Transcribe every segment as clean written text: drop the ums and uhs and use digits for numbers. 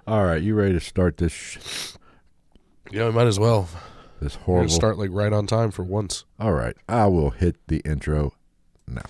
All right, you ready to start this? Yeah, we might as well. This We're horrible. gonna start like right on time for once. All right, I will hit the intro now.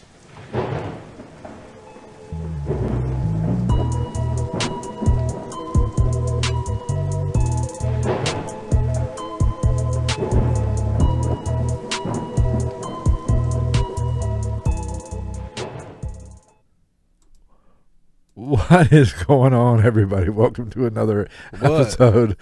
What is going on, everybody? Welcome to another episode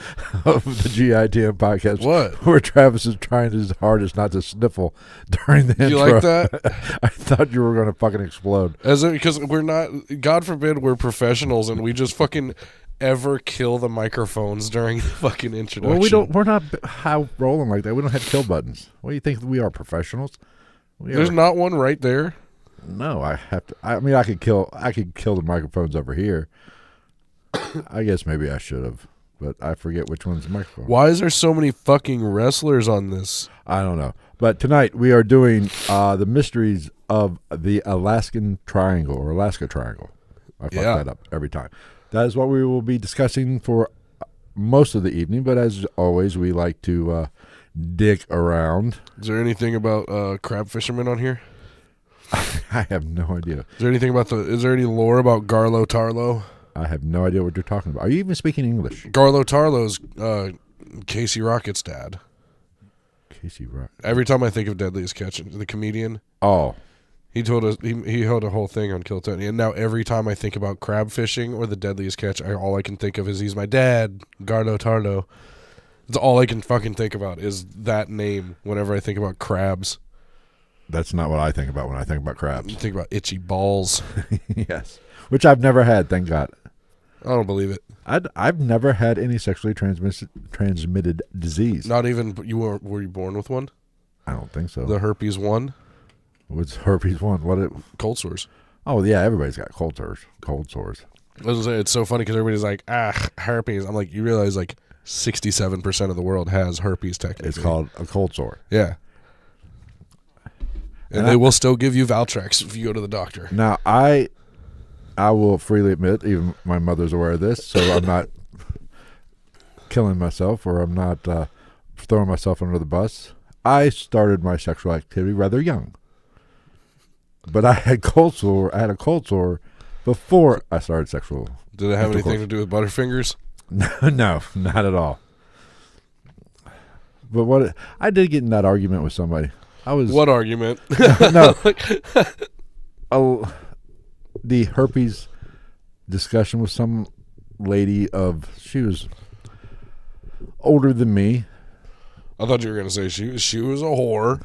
of the GITM podcast. What? Where Travis is trying his hardest not to sniffle during the intro. You like that? I thought you were going to fucking explode. Because we're not. God forbid we're professionals and we just fucking ever kill the microphones during the fucking introduction. Well, we don't. We're not high rolling like that. We don't have kill buttons. What do you think we are, professionals? There's not one right there. No, I have to. I mean, I could kill the microphones over here. I guess maybe I should have, but I forget which one's the microphone. Why is there so many fucking wrestlers on this? I don't know. But tonight we are doing the mysteries of the Alaskan Triangle or Alaska Triangle. I fuck that up every time. That is what we will be discussing for most of the evening. But as always, we like to dig around. Is there anything about crab fishermen on here? I have no idea. Is there anything about is there any lore about Garlo Tarlo? I have no idea what you're talking about. Are you even speaking English? Garlo Tarlo's Casey Rocket's dad. Casey Rocket. Every time I think of Deadliest Catch, the comedian. Oh. He told us he held a whole thing on Kill Tony, and now every time I think about crab fishing or the Deadliest Catch, all I can think of is he's my dad, Garlo Tarlo. That's all I can fucking think about is that name whenever I think about crabs. That's not what I think about when I think about crabs. You think about itchy balls. Yes, which I've never had, thank God. I don't believe it. I've never had any sexually transmitted disease. Not even were you born with one? I don't think so. The herpes 1? What's herpes 1? Cold sores. Oh yeah, everybody's got cold sores. Cold sores. I was gonna say, it's so funny because everybody's like, herpes. I'm like, you realize like 67% of the world has herpes technically. It's called a cold sore. Yeah. And they will still give you Valtrex if you go to the doctor. Now, I will freely admit, even my mother's aware of this, so I'm not killing myself or I'm not throwing myself under the bus. I started my sexual activity rather young. But I had a cold sore before I started sexual. Did it have anything to do with Butterfingers? No, not at all. But I did get in that argument with somebody. What argument? No. The herpes discussion with some lady she was older than me. I thought you were going to say she was a whore.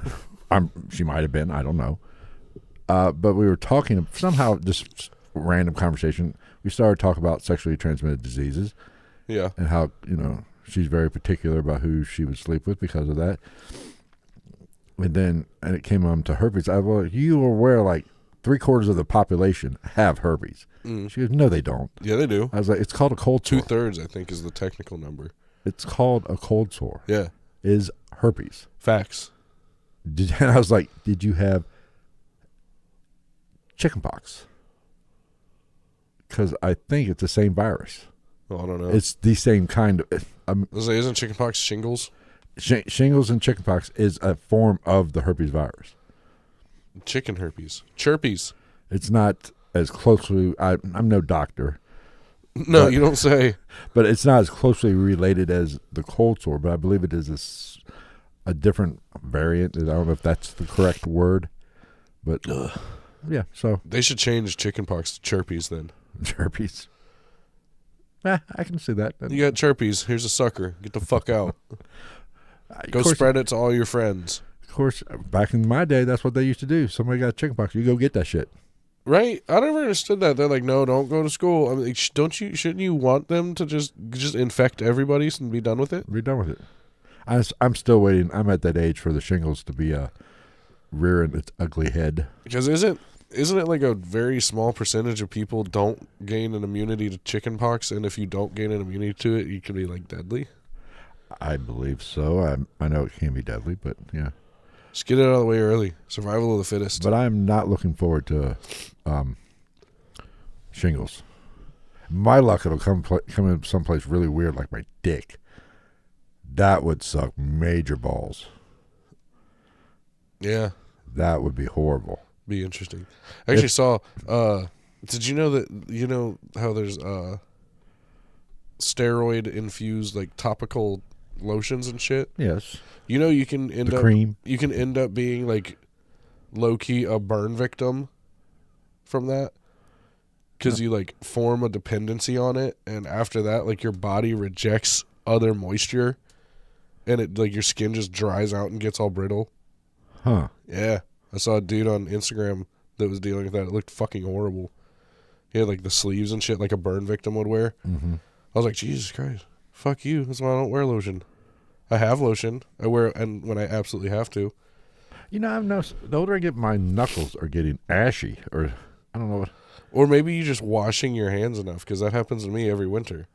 She might have been. I don't know. But we were talking somehow, just random conversation. We started talking about sexually transmitted diseases. Yeah. And how, she's very particular about who she would sleep with because of that. And it came on to herpes. You are aware like 3/4 of the population have herpes. Mm. She goes, no, they don't. Yeah, they do. I was like, it's called a cold sore. 2/3, I think, is the technical number. It's called a cold sore. Yeah. Is herpes. Facts. And I was like, did you have chickenpox? Because I think it's the same virus. Oh, I don't know. It's the same kind of. Isn't chickenpox shingles? Shingles and chickenpox is a form of the herpes virus. Chicken herpes. Chirpies. It's not as closely. I'm no doctor. No, you don't say. But it's not as closely related as the cold sore, but I believe it is a different variant. I don't know if that's the correct word. But, yeah, so. They should change chickenpox to chirpies then. Chirpies. I can see that. You got chirpies. Here's a sucker. Get the fuck out. Go spread it to all your friends. Of course, back in my day, that's what they used to do. Somebody got chickenpox, you go get that shit. Right? I never understood that. They're like, no, don't go to school. I mean, shouldn't you want them to just infect everybody and be done with it? Be done with it. I'm still waiting. I'm at that age for the shingles to be rearing its ugly head. Because isn't it like a very small percentage of people don't gain an immunity to chickenpox, and if you don't gain an immunity to it, you can be like deadly? I believe so. I know it can be deadly, but yeah. Just get it out of the way early. Survival of the fittest. But I'm not looking forward to shingles. My luck, it'll come in someplace really weird, like my dick. That would suck major balls. Yeah. That would be horrible. Be interesting. I actually saw, did you know that, you know how there's steroid-infused, like, topical lotions and shit? Yes. You know you can cream. You can end up being, like, low-key a burn victim from that. Because you, like, form a dependency on it, and after that, like, your body rejects other moisture, and it, like, your skin just dries out and gets all brittle. Huh. Yeah. I saw a dude on Instagram that was dealing with that. It looked fucking horrible. He had, like, the sleeves and shit like a burn victim would wear. Mm-hmm. I was like, Jesus Christ. Fuck you. That's why I don't wear lotion. I have lotion. I wear it and when I absolutely have to. You know, I've noticed the older I get, my knuckles are getting ashy, or I don't know what. Or maybe you're just washing your hands enough, because that happens to me every winter.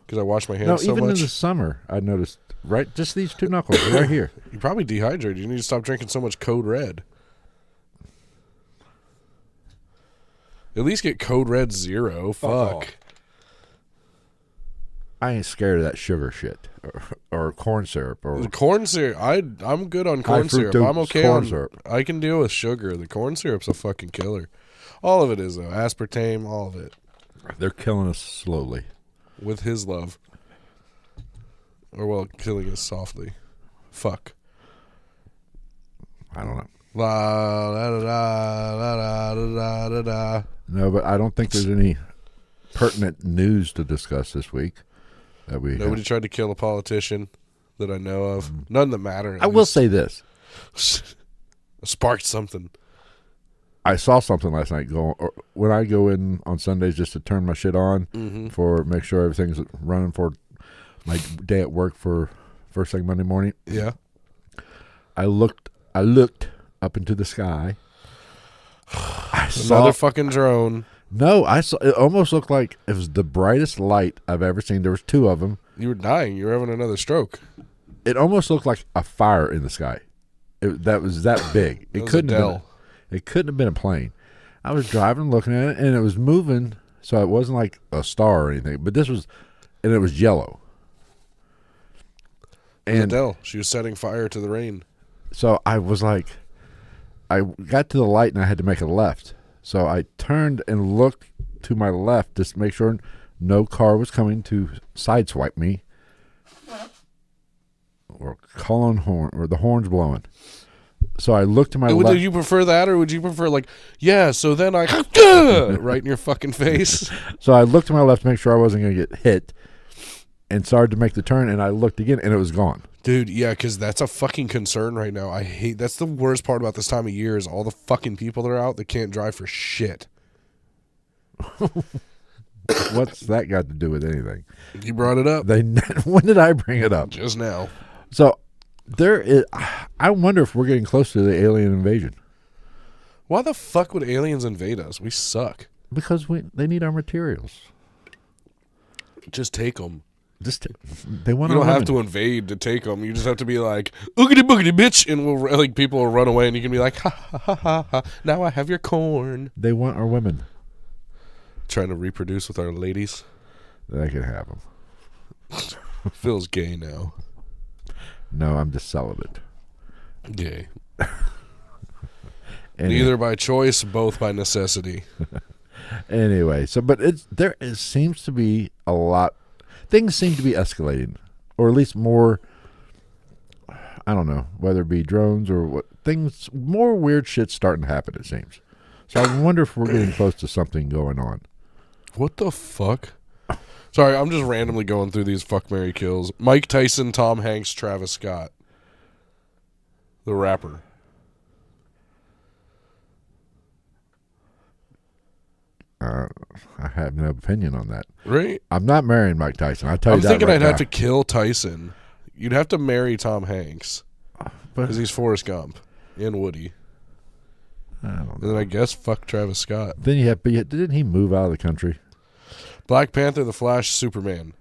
Because I wash my hands so much. No, even in the summer, I noticed, right, just these two knuckles right here. You're probably dehydrated. You need to stop drinking so much Code Red. At least get Code Red Zero. Fuck. I ain't scared of that sugar shit or corn syrup or The corn syrup. I'm good on corn syrup. I'm okay on syrup. I can deal with sugar. The corn syrup's a fucking killer. All of it is, though. Aspartame, all of it. They're killing us slowly. With his love. Or, well, killing us softly. Fuck. I don't know. La da da da da da da da. No, but I don't think there's any pertinent news to discuss this week. Nobody tried to kill a politician that I know of. None that matter. I will say this. Sparked something. I saw something last night. When I go in on Sundays just to turn my shit on for make sure everything's running for my day at work for first thing Monday morning. Yeah. I looked up into the sky. Another fucking drone. No, I saw. It almost looked like it was the brightest light I've ever seen. There was two of them. You were dying. You were having another stroke. It almost looked like a fire in the sky. That was that big. It couldn't have been a plane. I was driving, looking at it, and it was moving, so it wasn't like a star or anything. But this was, and it was yellow. And Adele, she was setting fire to the rain. So I was like, I got to the light and I had to make a left. So I turned and looked to my left just to make sure no car was coming to sideswipe me or call on horn or the horn's blowing. So I looked to my left. Would you prefer that, or would you prefer like, yeah, so then I right in your fucking face? So I looked to my left to make sure I wasn't going to get hit and started to make the turn, and I looked again and it was gone. Dude, yeah, because that's a fucking concern right now. That's the worst part about this time of year is all the fucking people that are out that can't drive for shit. What's that got to do with anything? You brought it up. When did I bring it up? Just now. So I wonder if we're getting close to the alien invasion. Why the fuck would aliens invade us? We suck. Because they need our materials. Just take them. They want. You don't have to invade to take them. You just have to be like, oogity boogity bitch, and people will run away, and you can be like, ha ha ha ha ha. Now I have your corn. They want our women. Trying to reproduce with our ladies. They can have them. Feels gay now. No, I'm just celibate. Gay. Neither by choice, both by necessity. Anyway, but it seems to be a lot. Things seem to be escalating, or at least more. I don't know whether it be drones or what things. More weird shit's starting to happen. It seems. So I wonder if we're getting close to something going on. What the fuck? Sorry, I'm just randomly going through these fuck, marry, kills. Mike Tyson, Tom Hanks, Travis Scott, the rapper. I have no opinion on that. Right? I'm not marrying Mike Tyson. I tell you that. I'm thinking right I'd now. have to kill Tyson. You'd have to marry Tom Hanks because he's Forrest Gump and Woody. I don't know. And then I guess fuck Travis Scott. Then didn't he move out of the country? Black Panther, The Flash, Superman.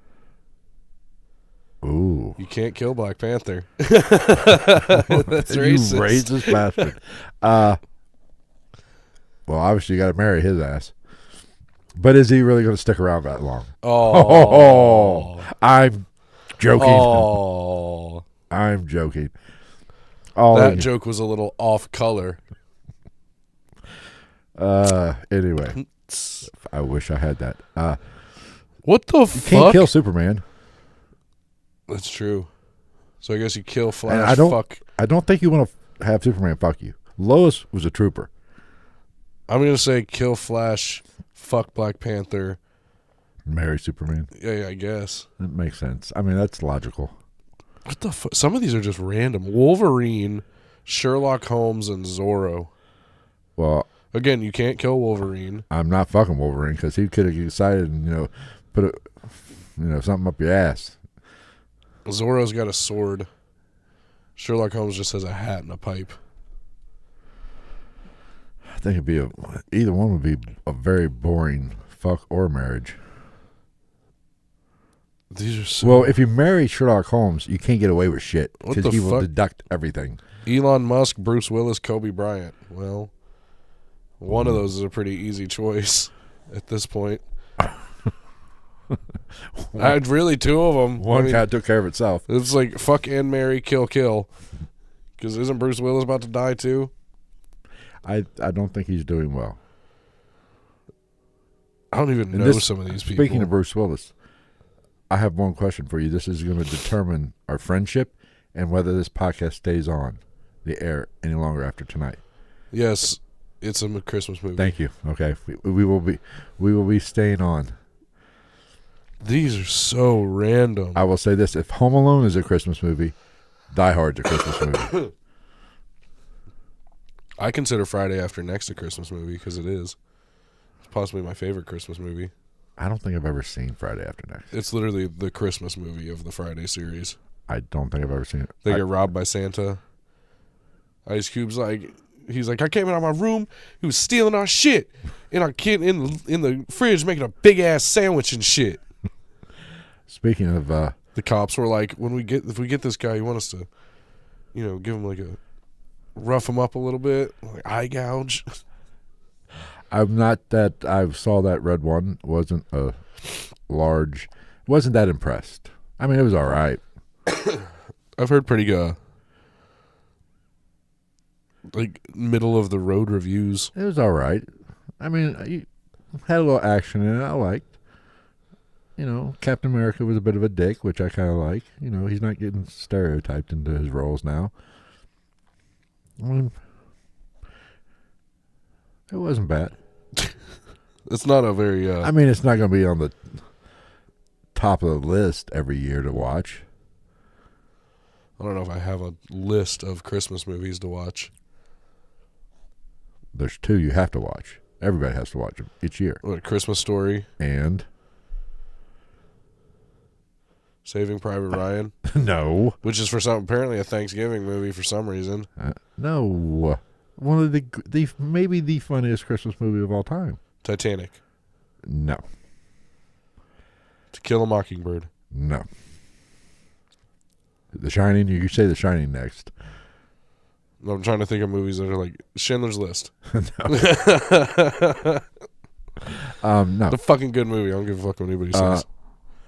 Ooh. You can't kill Black Panther. That's racist. You racist bastard. Well, obviously you got to marry his ass. But is he really going to stick around that long? Oh. I'm joking. Oh. I'm joking. That joke was a little off color. Anyway, I wish I had that. What the You fuck? can't kill Superman. That's true. So I guess you kill And Flash. I don't think you want to have Superman fuck you. Lois was a trooper. I'm gonna say kill Flash, fuck Black Panther, Marry Superman. Yeah, I guess. That makes sense. I mean, that's logical. What the fuck? Some of these are just random. Wolverine, Sherlock Holmes, and Zorro. Well, again, you can't kill Wolverine. I'm not fucking Wolverine because he could have decided and put something up your ass. Zorro's got a sword. Sherlock Holmes just has a hat and a pipe. I think either one would be a very boring fuck or marriage. These are so... Well, if you marry Sherlock Holmes, you can't get away with shit What because the he will fuck? deduct everything. Elon Musk, Bruce Willis, Kobe Bryant. Well, one of those is a pretty easy choice at this point. Really, two of them. One kind of took care of itself. It's like fuck and marry, kill, kill. Because isn't Bruce Willis about to die too? I don't think he's doing well. I don't even know some of these people. Speaking of Bruce Willis, I have one question for you. This is going to determine our friendship and whether this podcast stays on the air any longer after tonight. Yes, it's a Christmas movie. Thank you. Okay, we will be staying on. These are so random. I will say this: if Home Alone is a Christmas movie, Die Hard's a Christmas movie. I consider Friday After Next a Christmas movie because it is. It's possibly my favorite Christmas movie. I don't think I've ever seen Friday After Next. It's literally the Christmas movie of the Friday series. I don't think I've ever seen it. They get robbed by Santa. Ice Cube's he's like, I came out of my room, he was stealing our shit, and our kid in the fridge making a big ass sandwich and shit. Speaking of, the cops were like, if we get this guy, you want us to, give him rough him up a little bit, like eye gouge. I saw that red one. Wasn't that impressed. I mean, it was all right. I've heard pretty middle of the road reviews. It was all right. I mean, you had a little action in it. I liked. Captain America was a bit of a dick, which I kind of like. He's not getting stereotyped into his roles now. I mean, it wasn't bad. It's not a very... I mean, it's not going to be on the top of the list every year to watch. I don't know if I have a list of Christmas movies to watch. There's two you have to watch. Everybody has to watch them each year. What, Christmas Story? And? Saving Private Ryan? No. Which is apparently a Thanksgiving movie for some reason. No. One of the maybe the funniest Christmas movie of all time. Titanic? No. To Kill a Mockingbird? No. The Shining? You say The Shining next. I'm trying to think of movies that are like Schindler's List. No. It's a fucking good movie. I don't give a fuck what anybody says.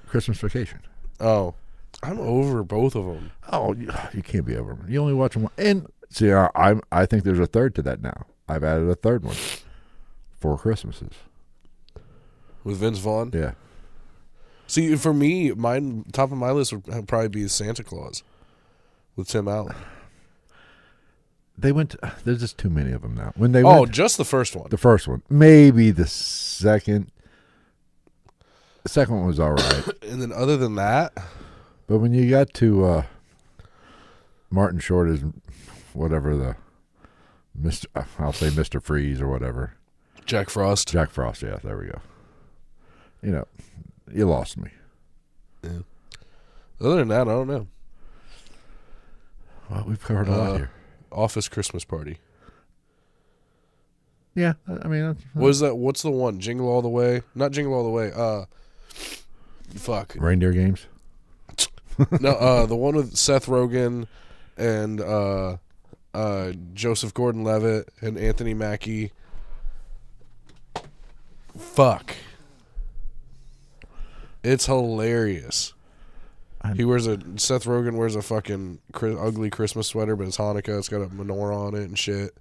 Christmas Vacation. Oh. I'm over both of them. Oh, you can't be over them. You only watch them one. And see, I think there's a third to that now. I've added a third one. 4 Christmases. With Vince Vaughn? Yeah. See, for me, top of my list would probably be Santa Claus with Tim Allen. There's just too many of them now. Just the first one. The first one. Maybe the second. The second one was all right. And then other than that. But when you got to Martin Short is whatever I'll say Mr. Freeze or whatever. Jack Frost. Jack Frost, yeah, there we go. You lost me. Yeah. Other than that, I don't know. Well, we've covered a lot here. Office Christmas Party. Yeah, I mean... What's the one? Jingle All the Way? Not Jingle All the Way. Fuck. Reindeer Games? No, the one with Seth Rogen and Joseph Gordon-Levitt and Anthony Mackie. Fuck. It's hilarious. Seth Rogen wears a fucking ugly Christmas sweater, but it's Hanukkah. It's got a menorah on it and shit.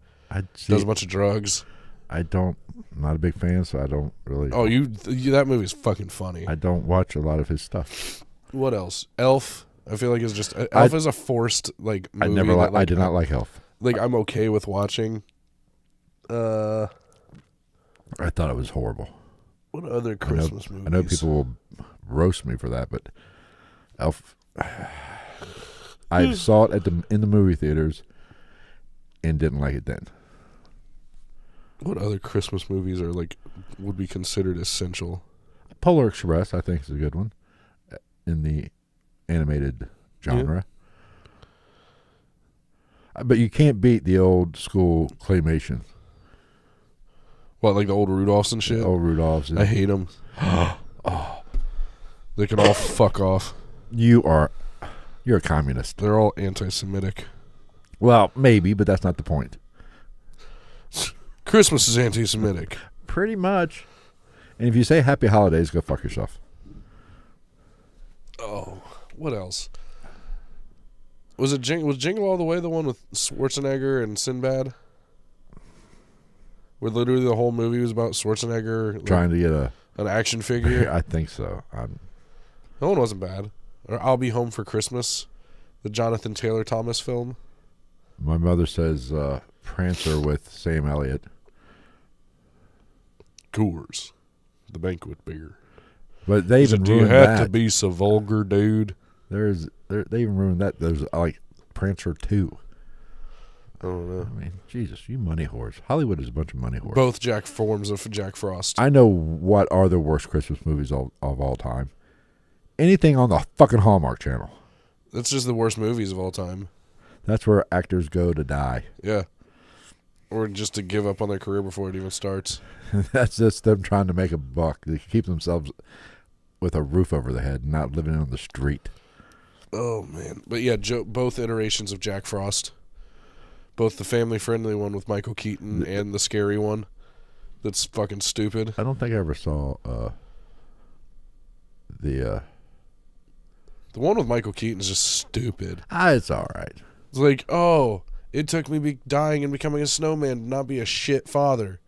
Does a bunch of drugs. I'm not a big fan, so I don't really. Oh, that movie's fucking funny. I don't watch a lot of his stuff. What else? Elf. I feel like it's just Elf is a forced movie. I did not like Elf. I'm okay with watching. I thought it was horrible. What other Christmas movies? I know people will roast me for that, but Elf. I saw it in the movie theaters and didn't like it then. What other Christmas movies are would be considered essential? Polar Express, I think, is a good one in the animated genre. Yeah. But you can't beat the old school claymation. What, like the old Rudolphs and shit? The old Rudolphs. I hate them. They can all fuck off. You're a communist. They're all anti-Semitic. Well, maybe, but that's not the point. Christmas is anti-Semitic. Pretty much. And if you say happy holidays, go fuck yourself. Oh, what else? Was Jingle All the Way the one with Schwarzenegger and Sinbad? Where literally the whole movie was about Schwarzenegger trying to get an action figure? I think so. That one wasn't bad. Or I'll Be Home for Christmas, the Jonathan Taylor Thomas film. My mother says Prancer with Sam Elliott. Coors, the banquet beer. But they even ruined that. You have to be so vulgar, dude. They even ruined that. There's like Prancer 2. I don't know. I mean, Jesus, you money whores. Hollywood is a bunch of money whores. Both forms of Jack Frost. I know what are the worst Christmas movies of all time. Anything on the fucking Hallmark Channel. That's just the worst movies of all time. That's where actors go to die. Yeah. Or just to give up on their career before it even starts. That's just them trying to make a buck. They keep themselves with a roof over their head and not living on the street. Oh, man. But yeah, both iterations of Jack Frost. Both the family-friendly one with Michael Keaton and the scary one that's fucking stupid. I don't think I ever saw the one with Michael Keaton is just stupid. It's all right. It's like, oh, it took me dying and becoming a snowman to not be a shit father.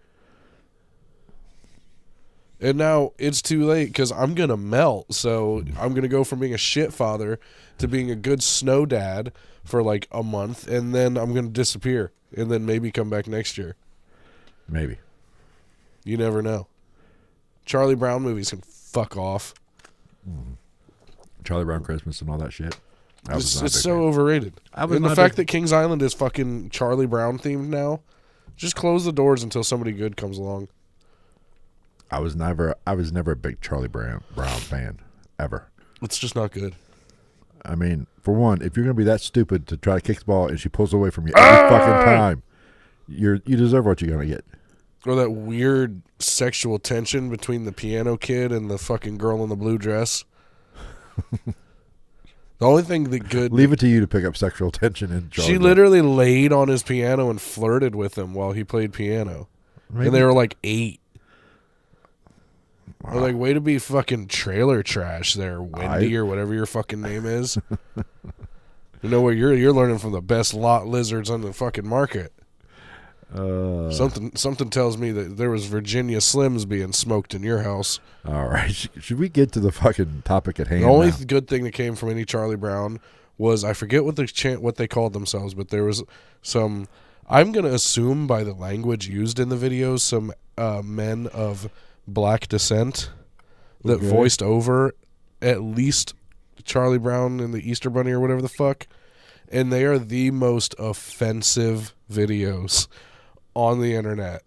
And now it's too late because I'm going to melt. So I'm going to go from being a shit father to being a good snow dad for like a month. And then I'm going to disappear. And then maybe come back next year. Maybe. You never know. Charlie Brown movies can fuck off. Charlie Brown Christmas and all that shit. It's so overrated. And the fact that Kings Island is fucking Charlie Brown themed now, just close the doors until somebody good comes along. I was never a big Charlie Brown fan, ever. It's just not good. I mean, for one, if you're going to be that stupid to try to kick the ball and she pulls away from you every fucking time, you deserve what you're going to get. Or that weird sexual tension between the piano kid and the fucking girl in the blue dress. The only thing that good... Leave it to you to pick up sexual tension in Charlie. She literally laid on his piano and flirted with him while he played piano. Maybe. And they were like 8. Wow. Like, way to be fucking trailer trash there, Wendy, or whatever your fucking name is. You know what? You're learning from the best lot lizards on the fucking market. Something tells me that there was Virginia Slims being smoked in your house. All right. Should we get to the fucking topic at hand? The only good thing that came from any Charlie Brown was, I forget what they called themselves, but there was some, I'm going to assume by the language used in the videos, some men of black descent that voiced over at least Charlie Brown and the Easter Bunny or whatever the fuck. And they are the most offensive videos on the internet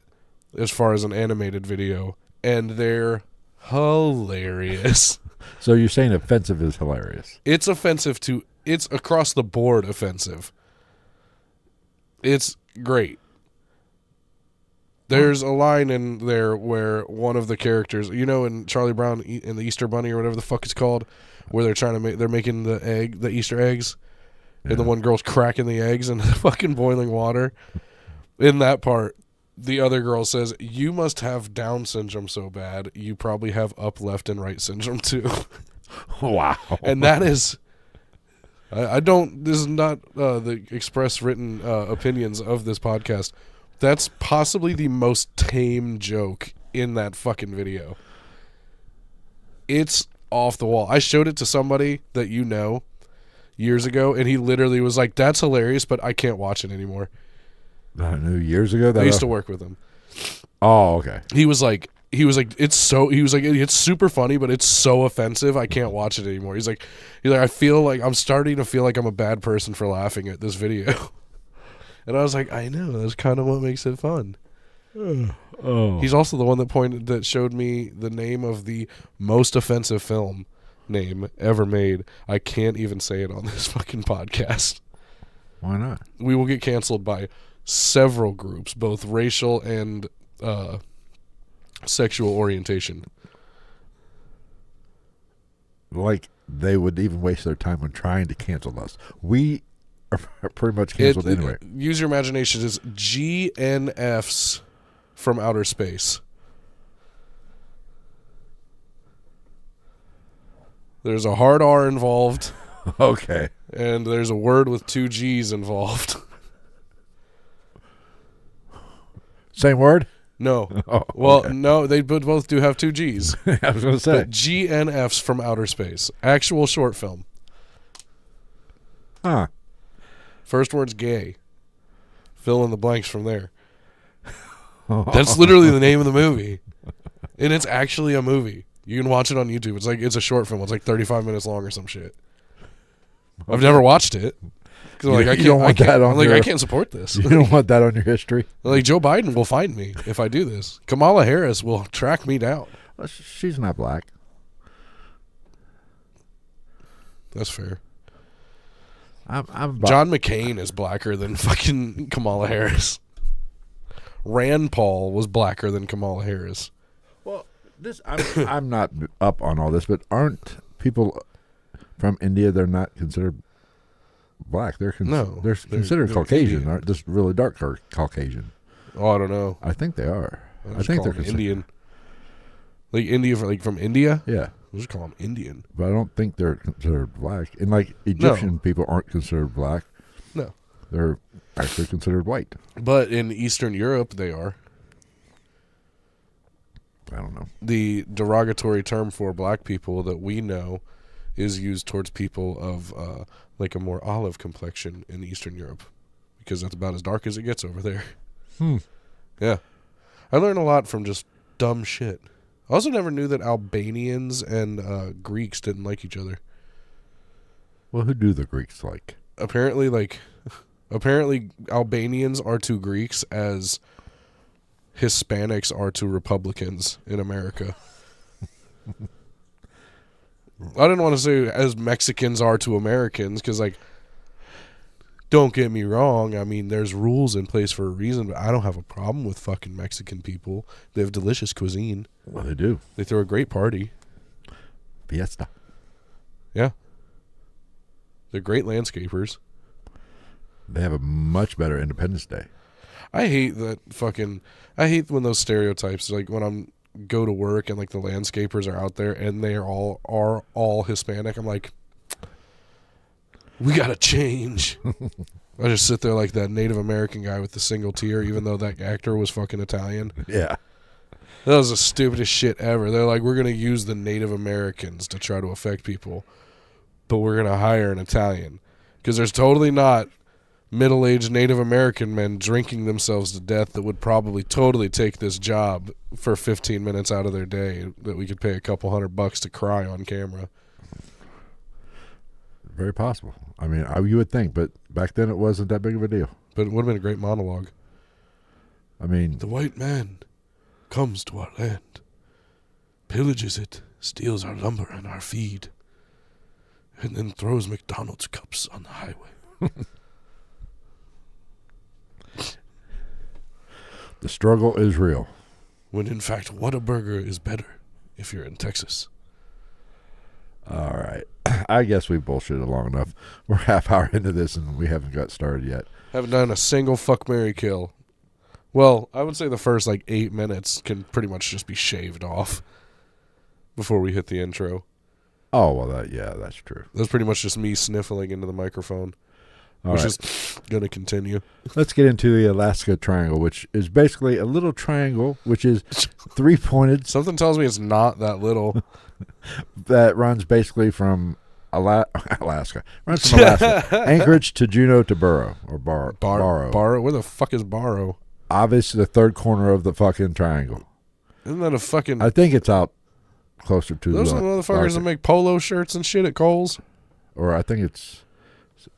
as far as an animated video. And they're hilarious. So you're saying offensive is hilarious? It's offensive it's across the board offensive. It's great. There's a line in there where one of the characters, in Charlie Brown and the Easter Bunny or whatever the fuck it's called, where they're making the Easter eggs, and the one girl's cracking the eggs in the fucking boiling water. In that part, the other girl says, "You must have Down syndrome so bad. You probably have up, left, and right syndrome too." Wow. And that is, I don't. This is not the express written opinions of this podcast. That's possibly the most tame joke in that fucking video. It's off the wall. I showed it to somebody that you know years ago, and he literally was like, "That's hilarious, but I can't watch it anymore." I knew years ago that I used to work with him. Oh, okay. He was like, it's super funny, but it's so offensive, I can't watch it anymore. He's like, I feel like I'm starting to feel like I'm a bad person for laughing at this video. And I was like, I know, that's kind of what makes it fun. Oh. He's also the one that showed me the name of the most offensive film name ever made. I can't even say it on this fucking podcast. Why not? We will get canceled by several groups, both racial and sexual orientation. Like they would even waste their time on trying to cancel us. We are pretty much canceled anyway. Use your imagination. Is GNFs from outer space. There's a hard R involved. Okay. And there's a word with 2 G's involved. Same word? No. Oh, well, okay. no, they both do have 2 G's. I was going to say. But GNFs from outer space. Actual short film. Huh. First word's gay. Fill in the blanks from there. That's literally the name of the movie. And it's actually a movie. You can watch it on YouTube. It's a short film. It's like 35 minutes long or some shit. I've never watched it. Because I can't support this. You don't want that on your history? Like, Joe Biden will find me if I do this. Kamala Harris will track me down. Well, she's not black. That's fair. I'm John McCain is blacker than fucking Kamala Harris. Rand Paul was blacker than Kamala Harris. Well, I'm not up on all this, but aren't people from India? They're not considered black. They're considered Caucasian. Indian. Aren't just really dark Caucasian? Oh, I don't know. I think they are. I think they're Indian. Like India, from India. Yeah, we'll just call them Indian. but I don't think they're considered black. And like Egyptian people aren't considered black. No, they're actually considered white. But in Eastern Europe, they are. I don't know. The derogatory term for black people that we know is used towards people of like a more olive complexion in Eastern Europe, because that's about as dark as it gets over there. Yeah. I learned a lot from just dumb shit. I also never knew that Albanians and Greeks didn't like each other. Well, who do the Greeks like? Apparently Albanians are to Greeks as Hispanics are to Republicans in America. I didn't want to say as Mexicans are to Americans, because, like, don't get me wrong. I mean, there's rules in place for a reason, but I don't have a problem with fucking Mexican people. They have delicious cuisine. Well, they do. They throw a great party. Fiesta. Yeah. They're great landscapers. They have a much better Independence Day. I hate when those stereotypes, like when I'm go to work and like the landscapers are out there and they are all Hispanic. I'm like, we gotta change. I just sit there like that Native American guy with the single tear, even though that actor was fucking Italian. Yeah. That was the stupidest shit ever. They're like, we're gonna use the Native Americans to try to affect people, but we're gonna hire an Italian, because there's totally not middle-aged Native American men drinking themselves to death that would probably totally take this job for 15 minutes out of their day that we could pay a couple $100 to cry on camera. Very possible. I mean, you would think, but back then it wasn't that big of a deal. But it would have been a great monologue. I mean, the white man comes to our land, pillages it, steals our lumber and our feed, and then throws McDonald's cups on the highway. The struggle is real. When in fact, Whataburger is better if you're in Texas. All right. I guess we bullshitted long enough. We're half hour into this and we haven't got started yet. Haven't done a single fuck, marry, kill. Well, I would say the first 8 minutes can pretty much just be shaved off before we hit the intro. Oh, well, that's true. That's pretty much just me sniffling into the microphone, which is going to continue. Let's get into the Alaska Triangle, which is basically a little triangle, which is three-pointed. Something tells me it's not that little. That runs basically from Alaska. Runs from Alaska. Anchorage to Juneau to Barrow. Barrow? Where the fuck is Barrow? Obviously the third corner of the fucking triangle. Isn't that a fucking... I think it's out closer to those are the motherfuckers that make polo shirts and shit at Kohl's? Or I think it's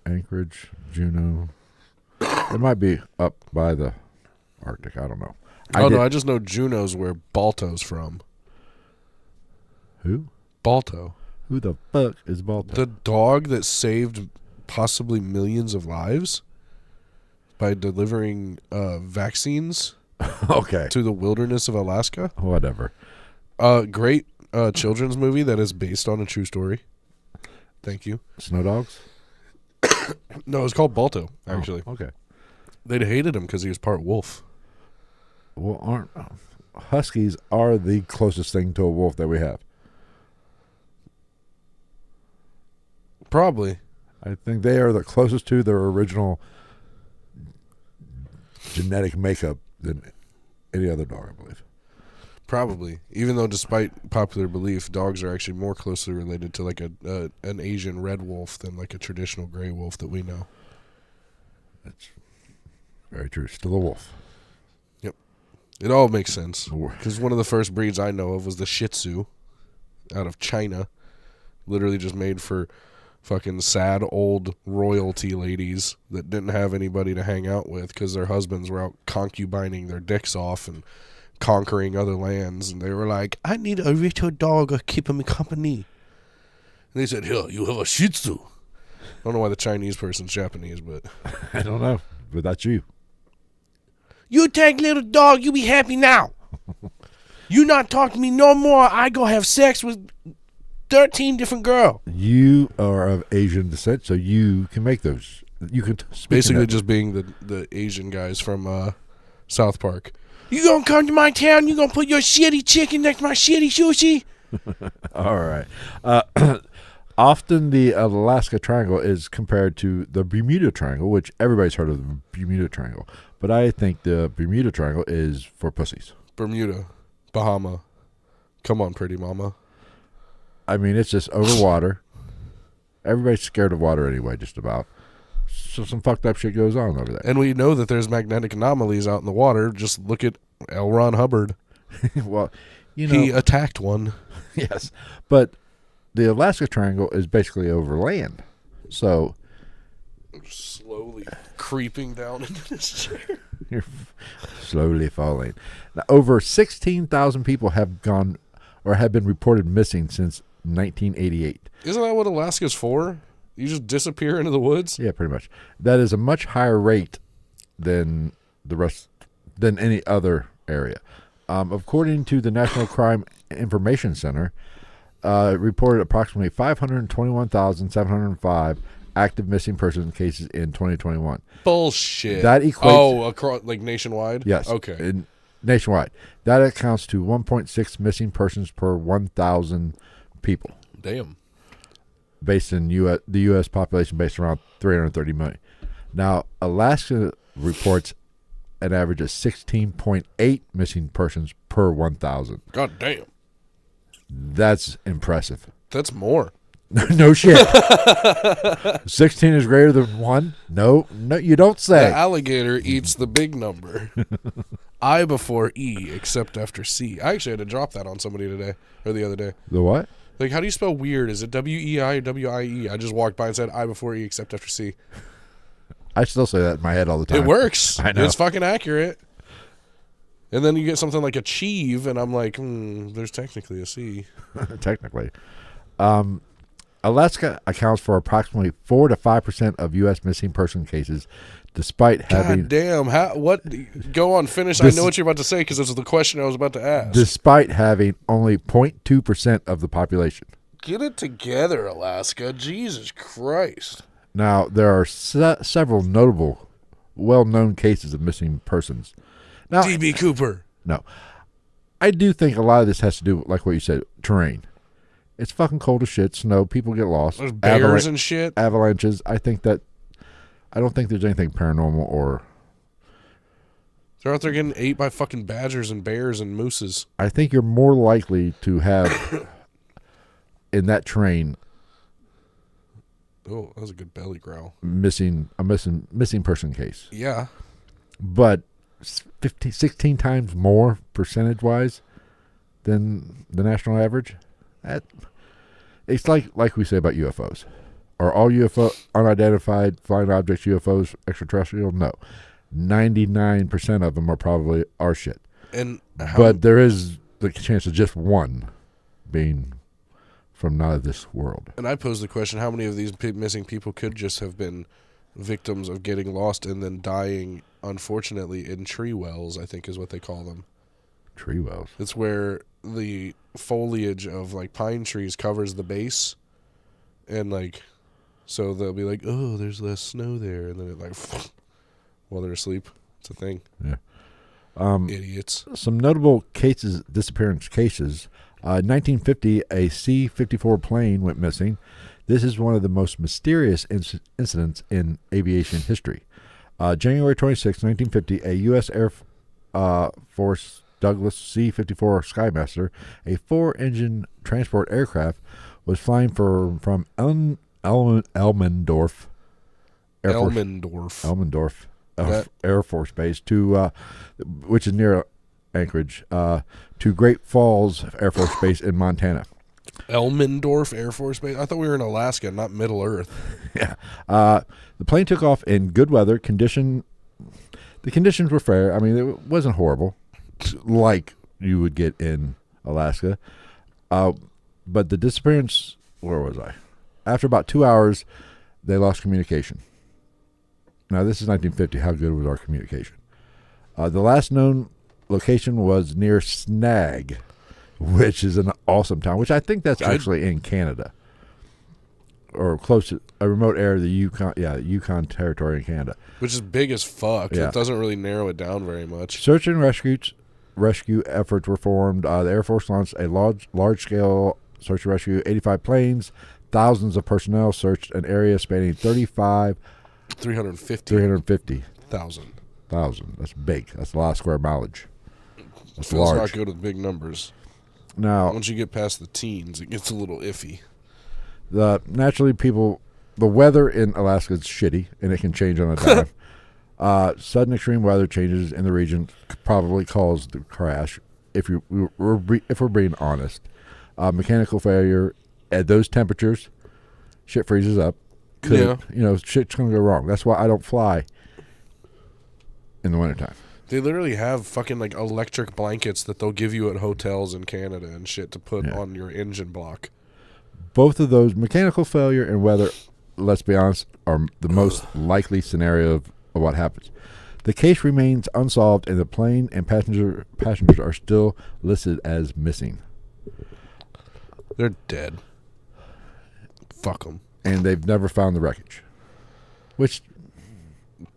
Anchorage, Juneau. It might be up by the Arctic. I don't know. No, I just know Juneau's where Balto's from. Who? Balto. Who the fuck is Balto? The dog that saved possibly millions of lives by delivering vaccines to the wilderness of Alaska. Whatever. Great children's movie that is based on a true story. Thank you. Snow Dogs? No, it's called Balto, actually. Oh, okay. They'd hated him because he was part wolf. Well, Huskies are the closest thing to a wolf that we have. Probably. I think they are the closest to their original genetic makeup than any other dog, I believe. Probably. Even though, despite popular belief, dogs are actually more closely related to an Asian red wolf than a traditional gray wolf that we know. That's very true. Still a wolf. Yep. It all makes sense. Because one of the first breeds I know of was the Shih Tzu out of China. Literally just made for fucking sad old royalty ladies that didn't have anybody to hang out with because their husbands were out concubining their dicks off and conquering other lands, and they were like, I need a little dog to keep me company. And they said, here, you have a Shih Tzu. I don't know why the Chinese person's Japanese, but... I don't know, but that's you. You take little dog, you be happy now. You not talk to me no more, I go have sex with 13 different girls. You are of Asian descent, so you can make those. You can speak basically just being the Asian guys from South Park. You gonna come to my town? You gonna put your shitty chicken next to my shitty sushi? All right. Often the Alaska Triangle is compared to the Bermuda Triangle, which everybody's heard of the Bermuda Triangle. But I think the Bermuda Triangle is for pussies. Bermuda. Bahama. Come on, pretty mama. I mean, it's just over water. Everybody's scared of water anyway, just about. So some fucked up shit goes on over there. And we know that there's magnetic anomalies out in the water. Just look at L. Ron Hubbard. Well, he attacked one. Yes. But the Alaska Triangle is basically over land. So slowly creeping down into this chair. You're slowly falling. Now, over 16,000 people have gone or have been reported missing since 1988. Isn't that what Alaska's for? You just disappear into the woods? Yeah, pretty much. That is a much higher rate than any other area. According to the National Crime Information Center, it reported approximately 521,705 active missing persons cases in 2021. Bullshit. That equates... across, nationwide? Yes. Okay. Nationwide. That accounts to 1.6 missing persons per 1,000 people. Damn. Based in the U.S. population based around 330 million. Now, Alaska reports an average of 16.8 missing persons per 1,000. God damn. That's impressive. That's more. No shit. 16 is greater than 1? No, you don't say. The alligator eats the big number. I before E, except after C. I actually had to drop that on somebody today, or the other day. The what? Like, how do you spell weird? Is it W-E-I or W-I-E? I just walked by and said I before E, except after C. I still say that in my head all the time. It works. I know. It's fucking accurate. And then you get something like achieve, and I'm like, there's technically a C. Technically. Alaska accounts for approximately 4 to 5% of U.S. missing person cases, despite having... God damn. What? Go on, finish. I know what you're about to say, because this is the question I was about to ask. Despite having only 0.2% of the population. Get it together, Alaska. Jesus Christ. Now, there are several notable, well-known cases of missing persons. Now, DB Cooper. No. I do think a lot of this has to do with, like what you said, terrain. It's fucking cold as shit, snow, people get lost. There's bears and shit. Avalanches. I don't think there's anything paranormal or... They're out there getting ate by fucking badgers and bears and mooses. I think you're more likely to have, in that terrain... Oh, that was a good belly growl. Missing person case. Yeah. But 16 times more percentage-wise than the national average. It's like we say about UFOs. Are all UFO unidentified flying objects UFOs extraterrestrial? No. 99% of them are probably our shit. But there is the chance of just one being from not of this world. And I pose the question, how many of these missing people could just have been victims of getting lost and then dying, unfortunately, in tree wells, I think is what they call them. Tree wells? It's where the foliage of, like, pine trees covers the base. And, like, so they'll be like, oh, there's less snow there. And then it, like, while they're asleep. It's a thing. Yeah. Idiots. Some notable disappearance cases. 1950, a C-54 plane went missing. This is one of the most mysterious incidents in aviation history. January 26, 1950, a U.S. Air Force Douglas C-54 Skymaster, a 4-engine transport aircraft, was flying from Elmendorf Air Force Base to, which is near Anchorage, to Great Falls Air Force Base in Montana. Elmendorf Air Force Base? I thought we were in Alaska, not Middle Earth. Yeah. The plane took off in good weather. The conditions were fair. I mean, it wasn't horrible, like you would get in Alaska. But the disappearance, where was I? After about 2 hours, they lost communication. Now, this is 1950. How good was our communication? The last known location was near Snag, which is an awesome town, which I think that's actually in Canada. Or close to a remote area of the Yukon, Yukon territory in Canada. Which is big as fuck. Yeah. It doesn't really narrow it down very much. Search and rescue efforts were formed. The Air Force launched a large-scale search and rescue, 85 planes, thousands of personnel searched an area spanning 350,000. That's big. That's a lot of square mileage. That's feels large. not good with big numbers. Now, once you get past the teens, it gets a little iffy. Naturally, the weather in Alaska is shitty, and it can change on a dime. Sudden extreme weather changes in the region probably caused the crash. If we're being honest, mechanical failure at those temperatures, shit freezes up. Shit's gonna go wrong. That's why I don't fly in the wintertime. They literally have fucking like electric blankets that they'll give you at hotels in Canada and shit to put on your engine block. Both of those, mechanical failure and weather, let's be honest, are the most likely scenario of what happens. The case remains unsolved, and the plane and passengers are still listed as missing. They're dead. Fuck them. And they've never found the wreckage. Which...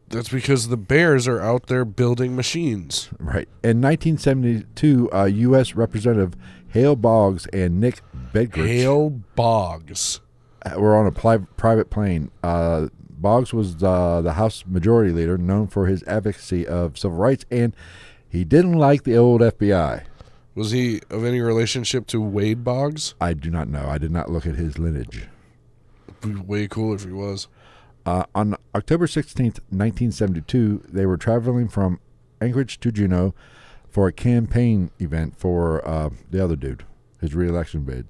That's because the bears are out there building machines. Right. In 1972, U.S. Representative Hale Boggs and Nick Bedgridge... Hale Boggs. ...were on a private plane. Boggs was the House Majority Leader, known for his advocacy of civil rights, and he didn't like the old FBI. Was he of any relationship to Wade Boggs? I do not know. I did not look at his lineage. It'd be way cooler if he was. On October 16th, 1972, they were traveling from Anchorage to Juneau for a campaign event for the other dude, his re-election bid.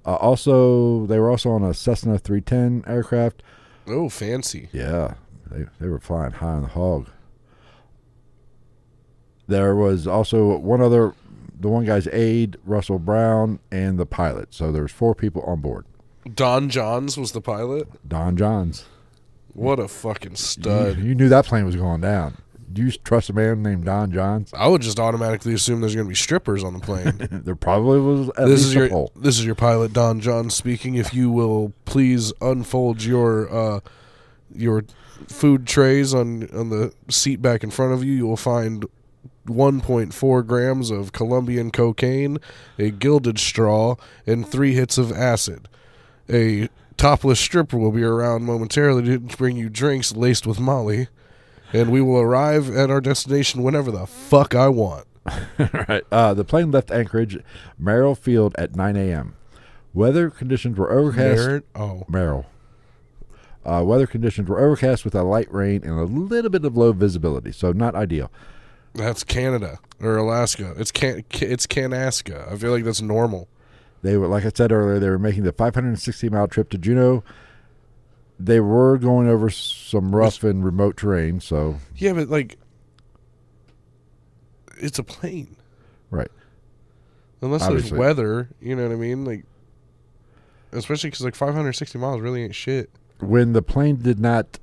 They were also on a Cessna 310 aircraft. Oh, fancy. Yeah, they were flying high on the hog. There was also the one guy's aide, Russell Brown, and the pilot. So there was 4 people on board. Don Johns was the pilot? Don Johns. What a fucking stud. You knew that plane was going down. Do you trust a man named Don Johns? I would just automatically assume there's going to be strippers on the plane. There probably was at least a pole. This is your pilot, Don Johns, speaking. If you will please unfold your your food trays on the seat back in front of you, you will find 1.4 grams of Colombian cocaine, a gilded straw, and 3 hits of acid. A topless stripper will be around momentarily to bring you drinks laced with Molly, and we will arrive at our destination whenever the fuck I want. Right. The plane left Anchorage, Merrill Field at 9 a.m. Weather conditions were overcast. Merrill. Weather conditions were overcast with a light rain and a little bit of low visibility, so not ideal. That's Canada or Alaska. It's Kanaska. I feel like that's normal. They were, like I said earlier, they were making the 560-mile trip to Juneau. They were going over some rough and remote terrain, so... Yeah, but, like, it's a plane. Right. Unless Obviously. there's weather, you know what I mean? Like, especially because, like, 560 miles really ain't shit. When the plane did not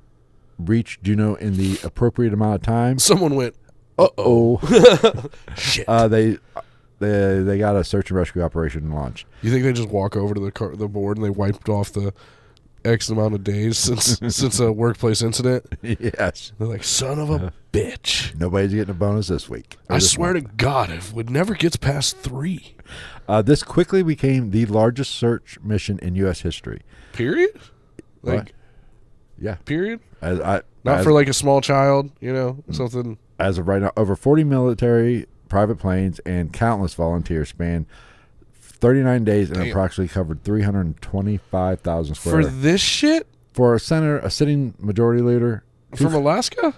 reach Juneau in the appropriate amount of time... Someone went, uh-oh. Shit. They got a search and rescue operation launched. You think they just walk over to the board and they wiped off the X amount of days since a workplace incident? Yes. They're like, son of a bitch. Nobody's getting a bonus this week. I swear to God, if it never gets past 3. This quickly became the largest search mission in U.S. history. Period? Like, what? Yeah. Period? Not for like a small child, you know, something. As of right now, over 40 military, private planes, and countless volunteers spanned 39 days and approximately covered 325,000 square. For this shit? For a sitting majority leader. From Alaska?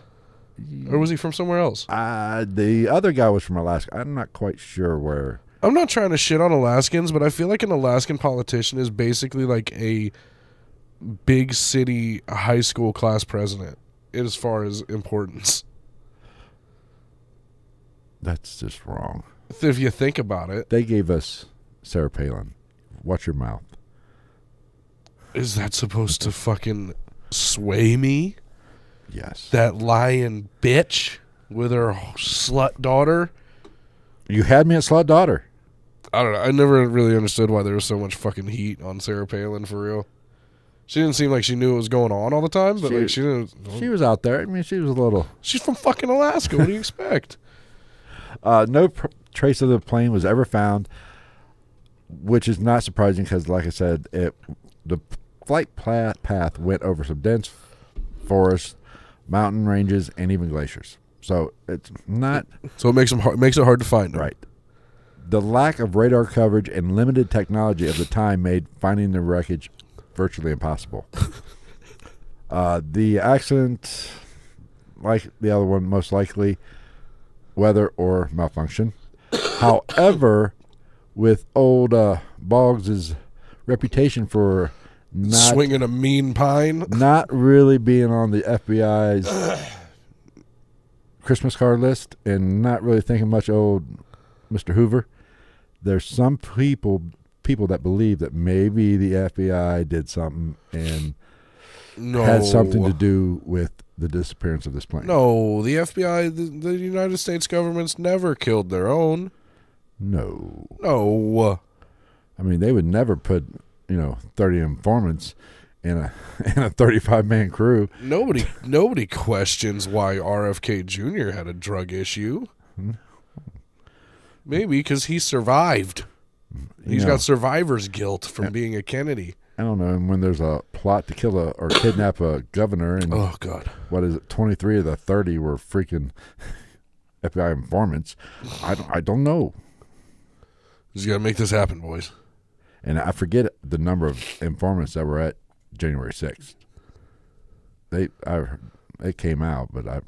Or was he from somewhere else? The other guy was from Alaska. I'm not quite sure where. I'm not trying to shit on Alaskans, but I feel like an Alaskan politician is basically like a big city high school class president as far as importance. That's just wrong. If you think about it. They gave us Sarah Palin. Watch your mouth. Is that supposed to fucking sway me? Yes. That lying bitch with her slut daughter? You had me at slut daughter. I don't know. I never really understood why there was so much fucking heat on Sarah Palin for real. She didn't seem like she knew what was going on all the time, but she didn't. She was out there. I mean, she was a little. She's from fucking Alaska. What do you expect? No trace of the plane was ever found, which is not surprising because, like I said, the flight path went over some dense forests, mountain ranges, and even glaciers. So it's not. So it makes it hard to find them. Right. The lack of radar coverage and limited technology of the time made finding the wreckage virtually impossible. The accident, like the other one, most likely weather or malfunction. However, with old Boggs' reputation for not swinging a mean pine, not really being on the FBI's Christmas card list, and not really thinking much old Mr. Hoover, there's some people that believe that maybe the FBI did something and had something to do with the disappearance of this plane. No, the FBI, the United States government's never killed their own. No. I mean, they would never put 30 informants in a 35-man crew. Nobody questions why RFK Jr. had a drug issue. Maybe because he survived. He's got survivor's guilt from being a Kennedy. I don't know. And when there's a plot to kill or kidnap a governor, and oh god, what is it? 23 of the 30 were freaking FBI informants. I don't know. Just gotta make this happen, boys. And I forget the number of informants that were at January 6th. They came out, but I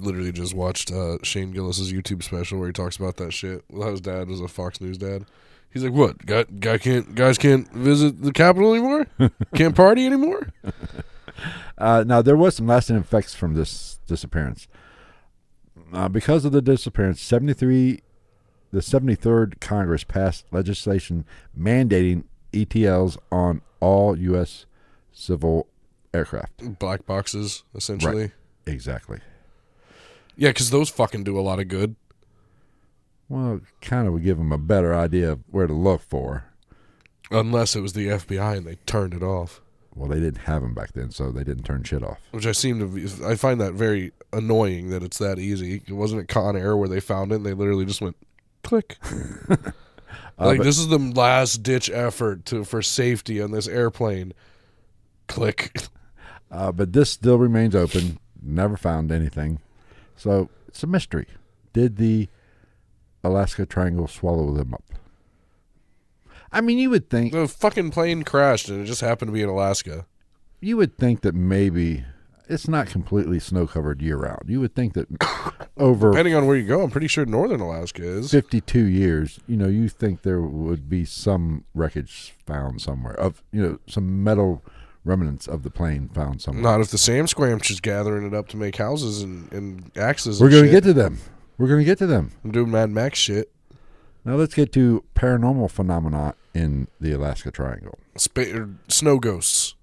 literally just watched Shane Gillis's YouTube special where he talks about that shit. Well, his dad was a Fox News dad. He's like, what? Guys can't visit the Capitol anymore? Can't party anymore? Now, there was some lasting effects from this disappearance. Because of the disappearance, the 73rd Congress passed legislation mandating ETLs on all U.S. civil aircraft. Black boxes, essentially. Right. Exactly. Yeah, because those fucking do a lot of good. Well, kind of would give them a better idea of where to look for. Unless it was the FBI and they turned it off. Well, they didn't have them back then, so they didn't turn shit off. Which I find that very annoying that it's that easy. It wasn't a Con Air where they found it and they literally just went click. This is the last ditch effort for safety on this airplane. Click. But this still remains open. Never found anything. So it's a mystery. Did the Alaska Triangle swallow them up? I mean, you would think... The fucking plane crashed and it just happened to be in Alaska. You would think that maybe... It's not completely snow-covered year-round. You would think that over... Depending on where you go, I'm pretty sure northern Alaska is. 52 years, you think there would be some wreckage found somewhere of, some metal remnants of the plane found somewhere. Not if the Sam Squamch is gathering it up to make houses and axes. We're going to get to them. We're going to get to them. I'm doing Mad Max shit. Now let's get to paranormal phenomena in the Alaska Triangle. Snow ghosts.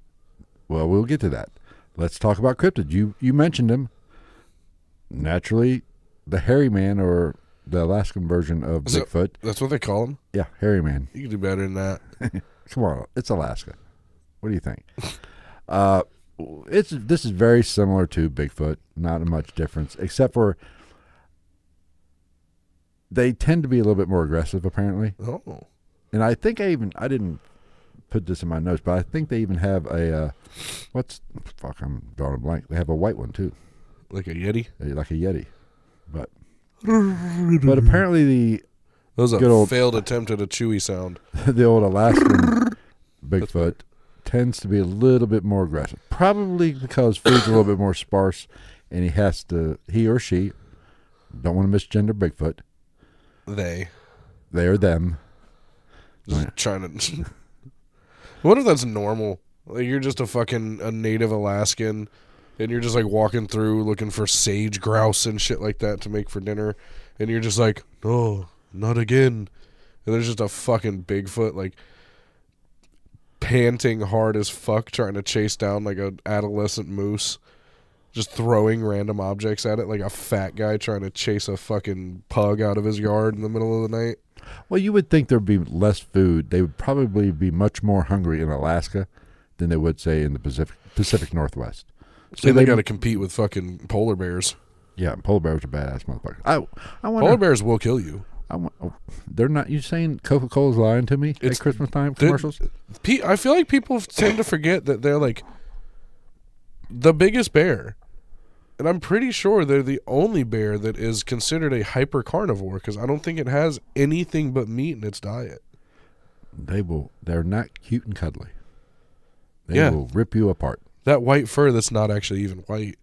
Well, we'll get to that. Let's talk about cryptids. You mentioned him. Naturally, the hairy man, or the Alaskan version of Bigfoot. That's what they call him? Yeah, hairy man. You can do better than that. Come on, it's Alaska. What do you think? This is very similar to Bigfoot. Not much difference, except for they tend to be a little bit more aggressive, apparently. Oh. And I think I didn't put this in my notes, but I think they even have a, I'm drawing a blank. They have a white one, too. Like a Yeti? Like a Yeti. But apparently that was a failed attempt at a Chewy sound. The old Alaskan Bigfoot tends to be a little bit more aggressive. Probably because food's a little bit more sparse, and he or she, don't want to misgender Bigfoot. They or them. Just trying to... What if that's normal? Like you're just a native Alaskan, and you're just like walking through looking for sage grouse and shit like that to make for dinner, and you're just like, oh, not again. And there's just a fucking Bigfoot like panting hard as fuck trying to chase down like an adolescent moose, just throwing random objects at it like a fat guy trying to chase a fucking pug out of his yard in the middle of the night. Well, you would think there'd be less food. They would probably be much more hungry in Alaska than they would, say, in the Pacific Northwest. So they got to compete with fucking polar bears. Yeah, polar bears are badass motherfuckers. I wonder, polar bears will kill you. They're not. You saying Coca-Cola's lying to me at Christmas time commercials? I feel like people tend to forget that they're like the biggest bear. And I'm pretty sure they're the only bear that is considered a hyper-carnivore because I don't think it has anything but meat in its diet. They're not cute and cuddly. They will rip you apart. That white fur that's not actually even white.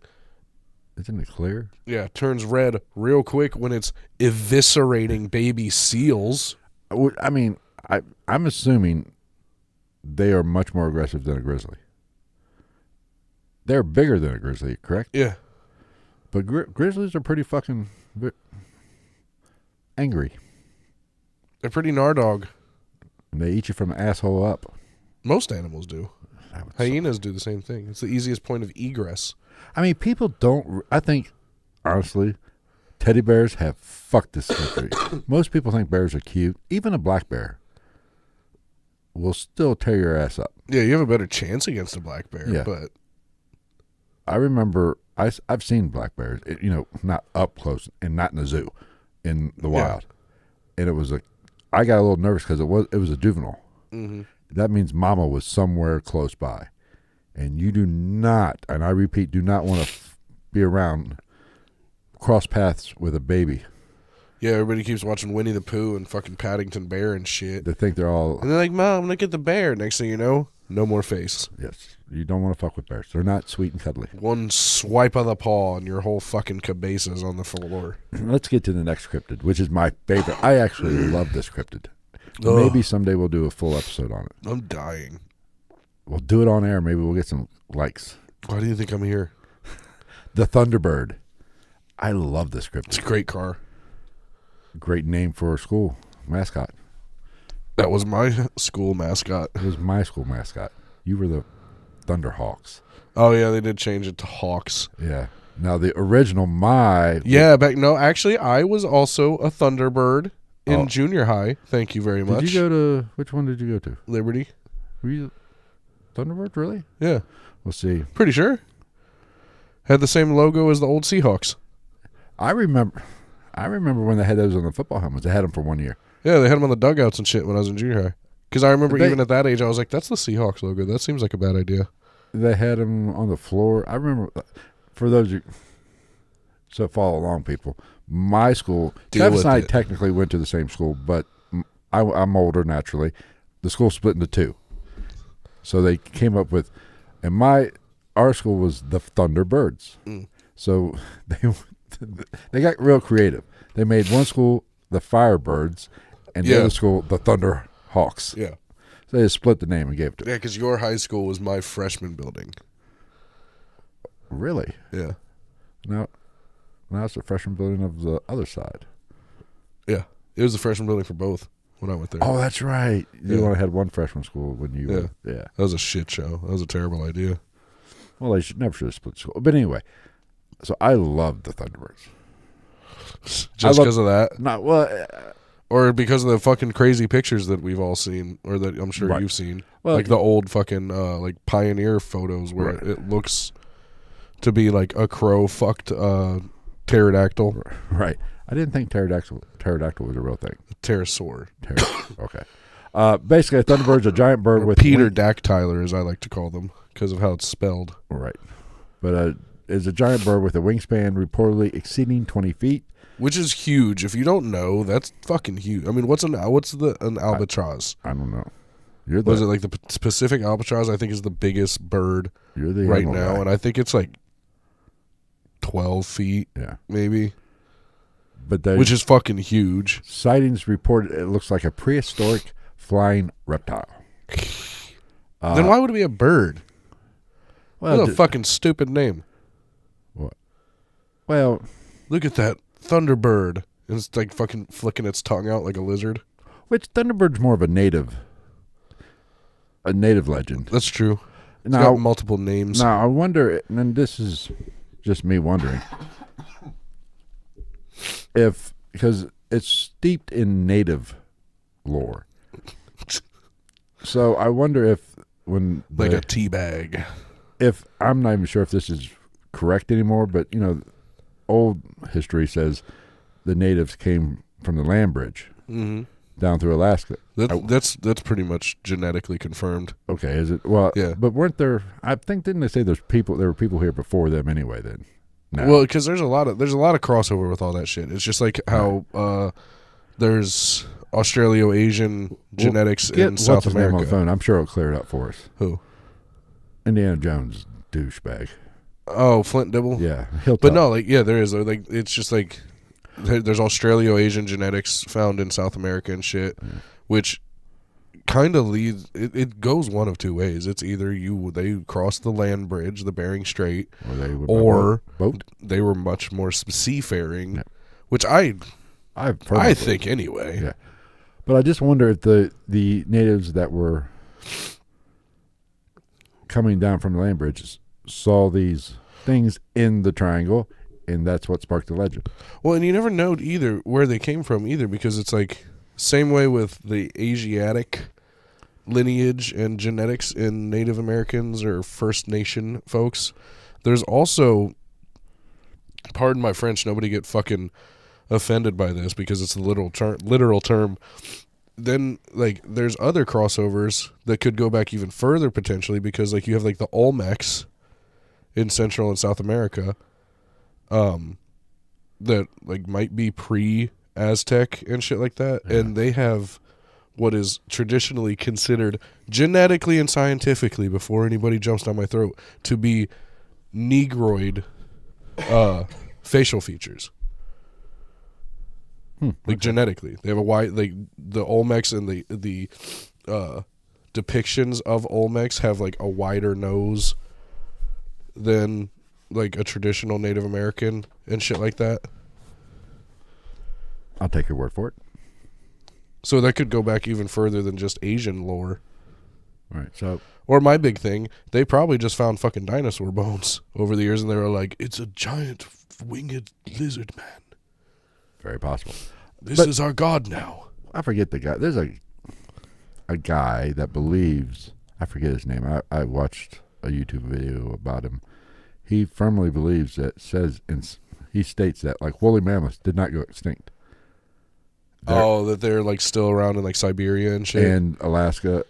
Isn't it clear? Yeah, it turns red real quick when it's eviscerating baby seals. I mean, I'm assuming they are much more aggressive than a grizzly. They're bigger than a grizzly, correct? Yeah. But grizzlies are pretty fucking angry. They're pretty nardog. And they eat you from the asshole up. Most animals do. Hyenas do the same thing. It's the easiest point of egress. I mean, people don't... I think, honestly, teddy bears have fucked this country. Most people think bears are cute. Even a black bear will still tear your ass up. Yeah, you have a better chance against a black bear. Yeah. But I remember... I've seen black bears, not up close and not in the zoo, in the wild. And I got a little nervous because it was a juvenile. Mm-hmm. That means mama was somewhere close by. And you do not, and I repeat, do not want to be around, cross paths with a baby. Yeah, everybody keeps watching Winnie the Pooh and fucking Paddington Bear and shit. They think they're all... And they're like, Mom, look at the bear. Next thing you know, no more face. Yes. You don't want to fuck with bears. They're not sweet and cuddly. One swipe of the paw and your whole fucking cabeza is on the floor. Let's get to the next cryptid, which is my favorite. I actually love this cryptid. Maybe someday we'll do a full episode on it. I'm dying. We'll do it on air. Maybe we'll get some likes. Why do you think I'm here? The Thunderbird. I love this cryptid. It's a great car. Great name for a school mascot. That was my school mascot. It was my school mascot. You were the Thunderhawks. Oh, yeah, they did change it to Hawks. Yeah. Now, the original actually, I was also a Thunderbird in junior high. Thank you very much. Did you go to, which one did you go to? Liberty. Were you Thunderbirds, really? Yeah. We'll see. Pretty sure. Had the same logo as the old Seahawks. I remember when they had those on the football helmets. They had them for 1 year. Yeah, they had them on the dugouts and shit when I was in junior high. Because I remember even at that age, I was like, that's the Seahawks logo. That seems like a bad idea. They had them on the floor. I remember, for those who so follow along, people, my school, Travis and I technically went to the same school, but I'm older naturally. The school split into two. So they came up with, and our school was the Thunderbirds. So they got real creative. They made one school the Firebirds and the other school the Thunderhawks. Yeah. So they just split the name and gave it to Yeah, because your high school was my freshman building. Really? Yeah. Now it's the freshman building of the other side. Yeah. It was the freshman building for both when I went there. Oh, that's right. You only had one freshman school when you were. Yeah. That was a shit show. That was a terrible idea. Well, they never should have split the school. But anyway, so I loved the Thunderbirds. Just because of that? Not well. Or because of the fucking crazy pictures that we've all seen, or that I'm sure you've seen. Well, like the old fucking like Pioneer photos where it looks to be like a crow fucked pterodactyl. Right. I didn't think pterodactyl was a real thing. Pterosaur. Okay. Basically, a Thunderbird's a giant bird with Peter Dactyler, as I like to call them, because of how it's spelled. Right. But is a giant bird with a wingspan reportedly exceeding 20 feet. Which is huge. If you don't know, that's fucking huge. I mean, what's an albatross? I don't know. Was it like the Pacific albatross? I think is the biggest bird right now, and I think it's like 12 feet, maybe. Which is fucking huge. Sightings reported it looks like a prehistoric flying reptile. Then why would it be a bird? Well, what a fucking stupid name. What? Well, look at that Thunderbird. And it's like fucking flicking its tongue out like a lizard. Which Thunderbird's more of a native legend. That's true. It's got multiple names. Now, I wonder, and this is just me wondering, because it's steeped in native lore. So I wonder if like a tea bag. If I'm not even sure if this is correct anymore, but old history says the natives came from the land bridge down through Alaska. That's pretty much genetically confirmed. Okay, is it? Well, yeah. But weren't there? I think didn't they say there were people here before them anyway? Then, no. Well, because there's a lot of crossover with all that shit. It's just like how there's Australo-Asian genetics in South America. On the phone. I'm sure it'll clear it up for us. Who? Indiana Jones douchebag. Oh, Flint Dibble? Yeah. But no, there is. Like, it's just like there's Australo-Asian genetics found in South America and shit, which kind of leads. It goes one of two ways. It's either they crossed the land bridge, the Bering Strait, or they were much more seafaring, which I think anyway. Yeah. But I just wonder if the natives that were coming down from the land bridges saw these things in the triangle, and that's what sparked the legend. Well, and you never know either where they came from either, because it's like same way with the Asiatic lineage and genetics in Native Americans or First Nation folks. There's also, pardon my French, nobody get fucking offended by this because it's the literal term. Then like there's other crossovers that could go back even further potentially, because like you have like the Olmecs in Central and South America that like might be pre-Aztec and shit like that, and they have what is traditionally considered genetically and scientifically, before anybody jumps down my throat, to be Negroid facial features. Like genetically, they have a wide, like the Olmecs and the depictions of Olmecs have like a wider nose than like a traditional Native American and shit like that. I'll take your word for it. So that could go back even further than just Asian lore. Right. So, or my big thing, they probably just found fucking dinosaur bones over the years, and they were like, "It's a giant winged lizard man." Very possible. This is our god now. I forget the guy. There's a guy that believes. I forget his name. I watched a YouTube video about him. He firmly believes he states that like woolly mammoths did not go extinct. That they're like still around in like Siberia and shit. And Alaska.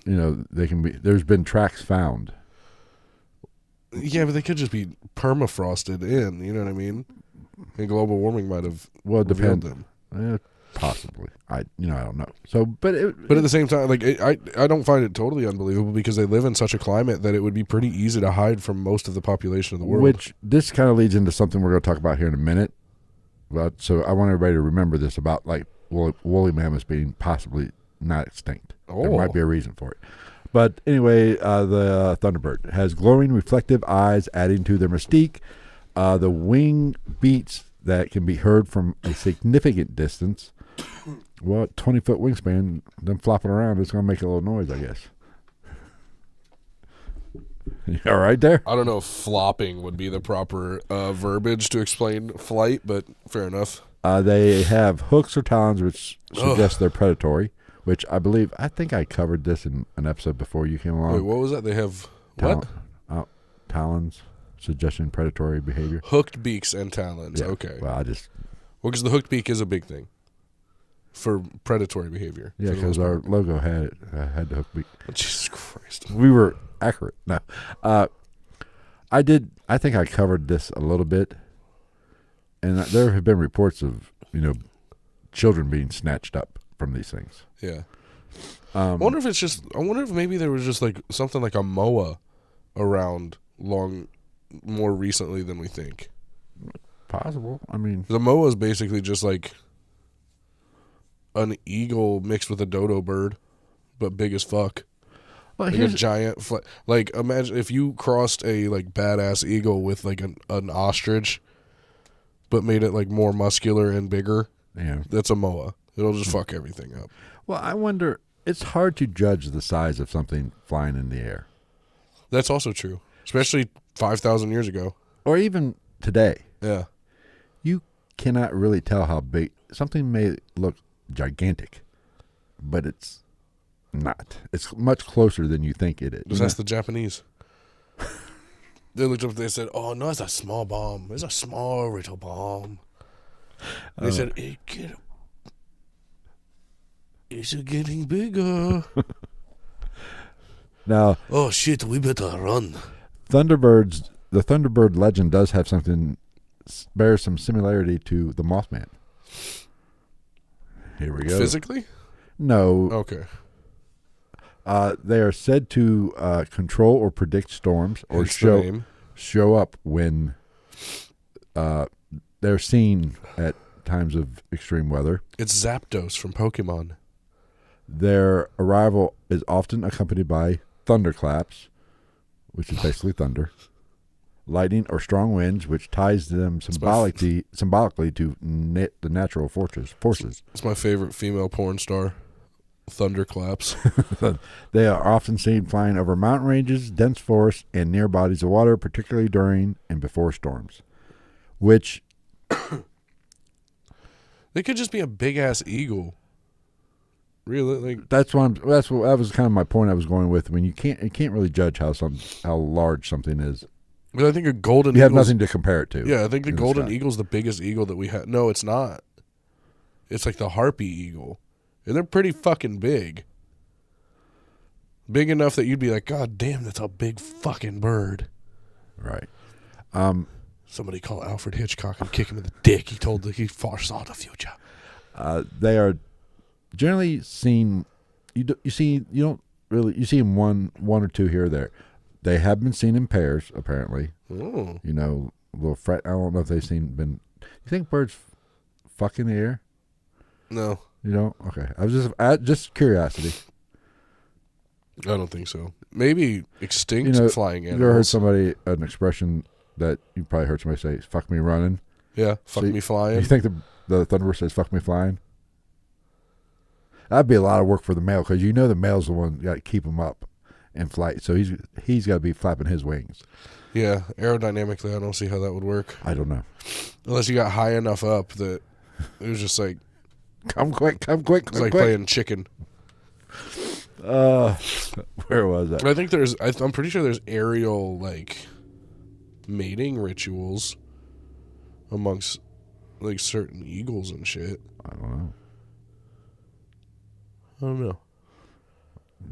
They can be. There's been tracks found. Yeah, but they could just be permafrosted in. You know what I mean? And global warming might have revealed them. Possibly. I don't know. So, but at the same time, like I don't find it totally unbelievable because they live in such a climate that it would be pretty easy to hide from most of the population of the world. Which this kind of leads into something we're going to talk about here in a minute. But so I want everybody to remember this about like woolly mammoths being possibly not extinct. There might be a reason for it. But anyway, the Thunderbird has glowing reflective eyes adding to their mystique. The wing beats that can be heard from a significant distance. Well, 20-foot wingspan, them flopping around, it's going to make a little noise, I guess. You all right there? I don't know if flopping would be the proper verbiage to explain flight, but fair enough. They have hooks or talons, which suggest they're predatory, which I think I covered this in an episode before you came along. Wait, what was that? They have what? Talons, suggesting predatory behavior. Hooked beaks and talons. Yeah. Okay. Well, because the hooked beak is a big thing for predatory behavior. Yeah, because our logo had the hooked beak. Oh, Jesus Christ. We were accurate. No. I think I covered this a little bit. And there have been reports of, children being snatched up from these things. Yeah. I wonder if maybe there was just like something like a moa around more recently than we think. Possible. I mean, the moa is basically just like an eagle mixed with a dodo bird, but big as fuck. Well, like a giant, like imagine if you crossed a like badass eagle with like an ostrich, but made it like more muscular and bigger. Yeah, that's a moa. It'll just fuck everything up. Well, I wonder. It's hard to judge the size of something flying in the air. That's also true, especially 5,000 years ago, or even today. Yeah, you cannot really tell how big something may look. Gigantic, but it's not. It's much closer than you think it is. Because that's the Japanese. They looked up. They said, "Oh no, it's a small bomb. It's a small little bomb." They said, "It's getting bigger." Now, oh shit, we better run. The Thunderbird legend does have something bears some similarity to the Mothman. Here we go. Physically? No. Okay. They are said to control or predict storms or show up when they're seen at times of extreme weather. It's Zapdos from Pokemon. Their arrival is often accompanied by thunderclaps, which is basically thunder, lightning or strong winds, which ties them symbolically to the natural forces. It's my favorite female porn star, thunderclaps. They are often seen flying over mountain ranges, dense forests, and near bodies of water, particularly during and before storms. Which they could just be a big ass eagle. Really, like that was kind of my point I was going with. I mean, you can't really judge how large something is. But I think a golden eagle. You have nothing to compare it to. Yeah, I think the golden eagle's the biggest eagle that we have. No, it's not. It's like the harpy eagle. And they're pretty fucking big. Big enough that you'd be like, God damn, that's a big fucking bird. Right. Somebody call Alfred Hitchcock and kick him in the dick. He foresaw the future. They are generally seen. You see them one or two here or there. They have been seen in pairs, apparently. Oh. Little I don't know if they've been. You think birds fuck in the air? No. You don't? Okay. I was just curiosity. I don't think so. Maybe extinct flying animals. You ever heard an expression that you probably heard somebody say, "Fuck me running"? Yeah, fuck me flying. You think the Thunderbird says, "Fuck me flying"? That'd be a lot of work for the male because the male's the one got to keep him up in flight, so he's got to be flapping his wings. Yeah, aerodynamically, I don't see how that would work. I don't know. Unless you got high enough up that it was just like, come quick. It's like playing chicken. Where was that? I think I'm pretty sure there's aerial like mating rituals amongst like certain eagles and shit. I don't know.